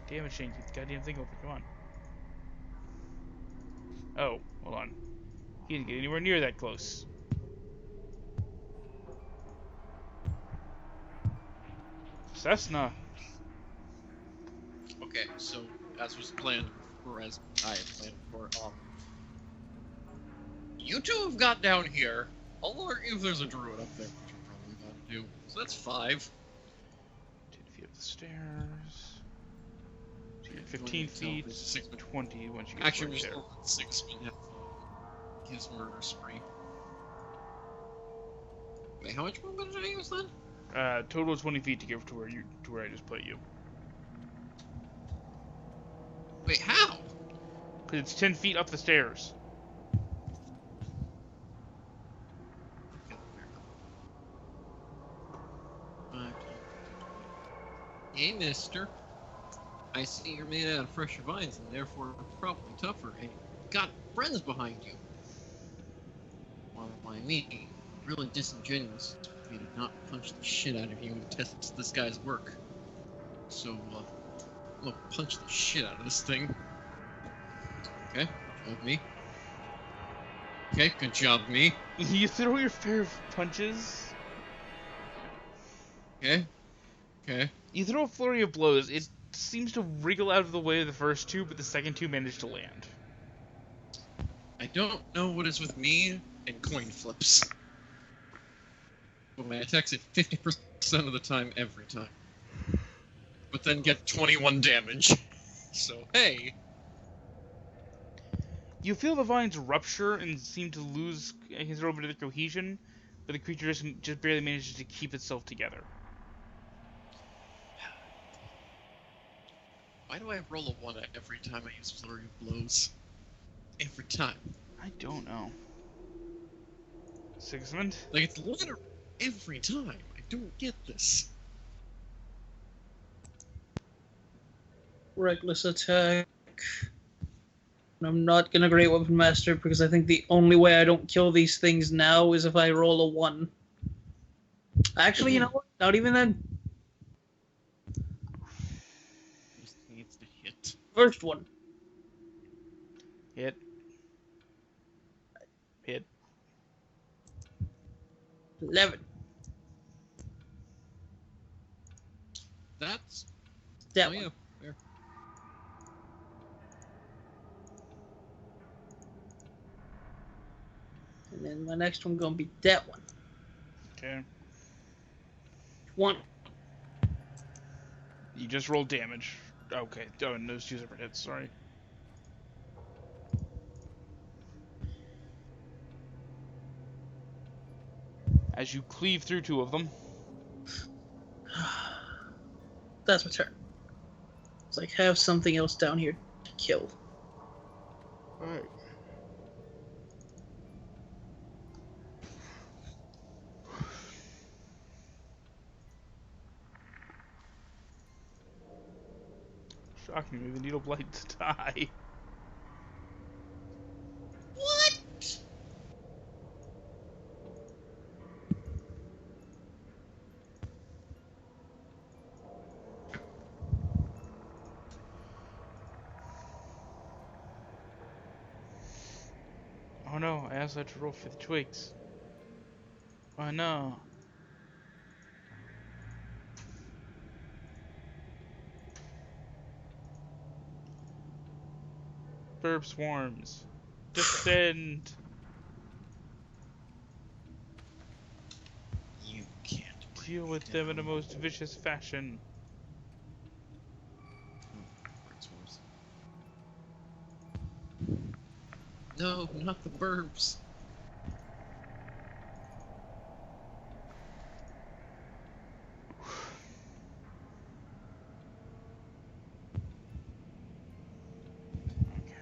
Damn it, Shane, keep the goddamn thing open, come on. Oh, hold on. He didn't get anywhere near that close. Sesna. Okay, so as was planned, or as I had planned for, you two have got down here. I'll alert you if there's a druid up there, which you're probably gonna do. So that's 5. 10 feet up the stairs. So you're 15 feet, 20 once you get Actually, right just there. 6 feet have his murder spree. Wait, how much movement did I use then? Total 20 feet to get to where I just put you. Wait, how? Because it's 10 feet up the stairs. Hey, mister. I see you're made out of fresher vines and therefore probably tougher, and you've got friends behind you. Well, by me, really disingenuous of me to not punch the shit out of you and test this guy's work. So, I'm gonna punch the shit out of this thing. Okay, good job, me. Okay, good job, me. You throw your fair of punches. Okay. Okay. You throw a flurry of blows. It seems to wriggle out of the way of the first two, but the second two manage to land. I don't know what is with me and coin flips. But my attacks hit 50% of the time every time. But then get 21 damage. So, hey. You feel the vines rupture and seem to lose a little bit of their cohesion, but the creature just barely manages to keep itself together. Why do I roll a 1 every time I use Flurry of Blows? Every time. I don't know. Sigismund? Like, it's literally every time. I don't get this. Reckless attack. I'm not gonna Great Weapon Master because I think the only way I don't kill these things now is if I roll a 1. Actually, you know what? Not even then. Just needs to hit. First one. Hit. Hit. 11. That's That oh one. yeah, fair. And then my next one gonna be that one. Okay. 1. You just rolled damage. Okay. Oh, and those two separate hits. Sorry. As you cleave through two of them. That's my turn. It's like, have something else down here to kill. Alright. Shockingly, the needle blights die. What? Oh no, I also had to roll for the twigs. Oh no. Burb swarms. Descend. You can't Deal with them in a most vicious fashion. No, not the burbs. Okay.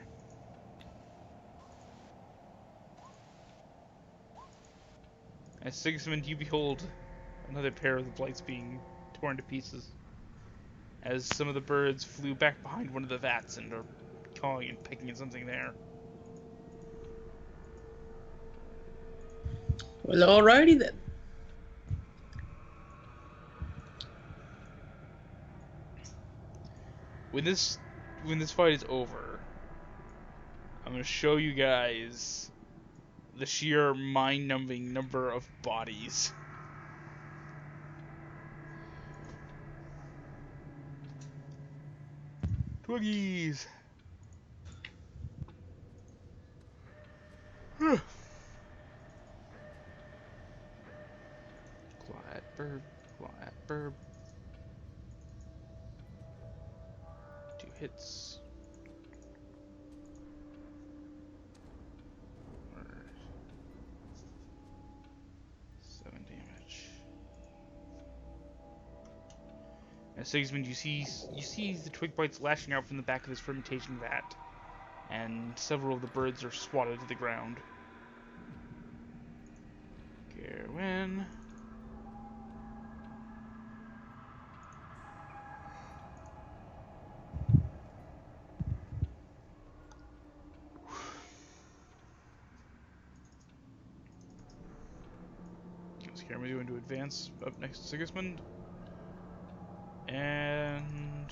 As Sigismund, you behold another pair of the blights being torn to pieces. As some of the birds flew back behind one of the vats and are calling and pecking at something there. Well, alrighty then. When this fight is over, I'm gonna show you guys the sheer mind-numbing number of bodies. Twiggies! Claw at burb, claw at burb. 2 hits. Or 7 damage. As Sigismund, you see the twig bites lashing out from the back of this fermentation vat, and several of the birds are swatted to the ground. Caerwynn. What's Caerwynn doing to advance up next to Sigismund? And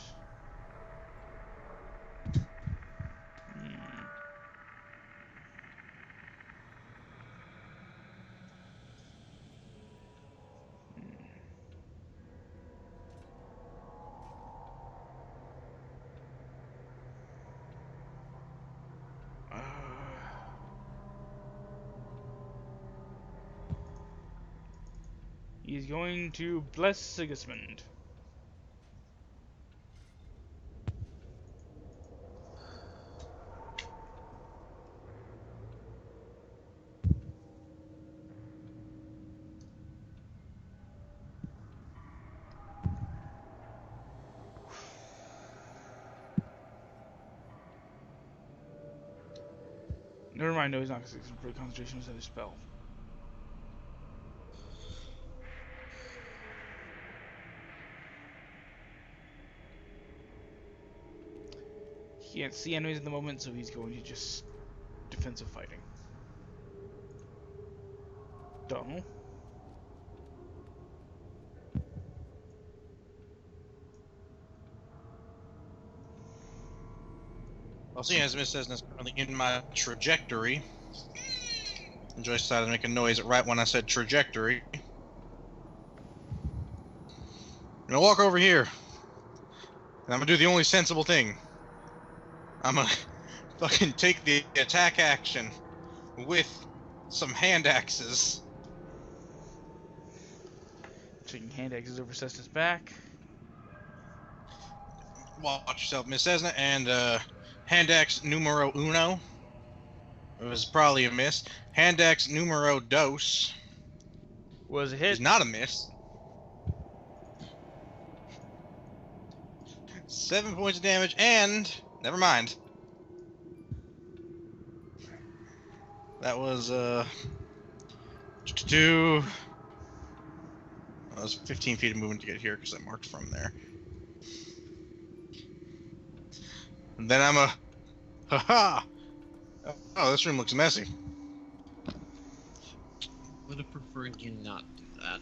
he's going to bless Sigismund. Never mind, no, he's not going to break concentration was another spell. He can't see enemies at the moment, so he's going to just defensive fighting. Donnel. Well, seeing as Miss Sesna is currently in my trajectory, and Joyce decided to make a noise right when I said trajectory. gonna walk over here. And I'm gonna do the only sensible thing. I'm gonna fucking take the attack action with some hand axes. Taking hand axes over Sesna's back. Watch yourself, Miss Sesna, and hand axe numero uno. It was probably a miss. Hand axe numero dos Was a hit. is not a miss. 7 points of damage, and never mind. That was that was 15 feet of movement to get here because I marked from there. And then I'm a haha. Oh, this room looks messy. Would have preferred you not do that.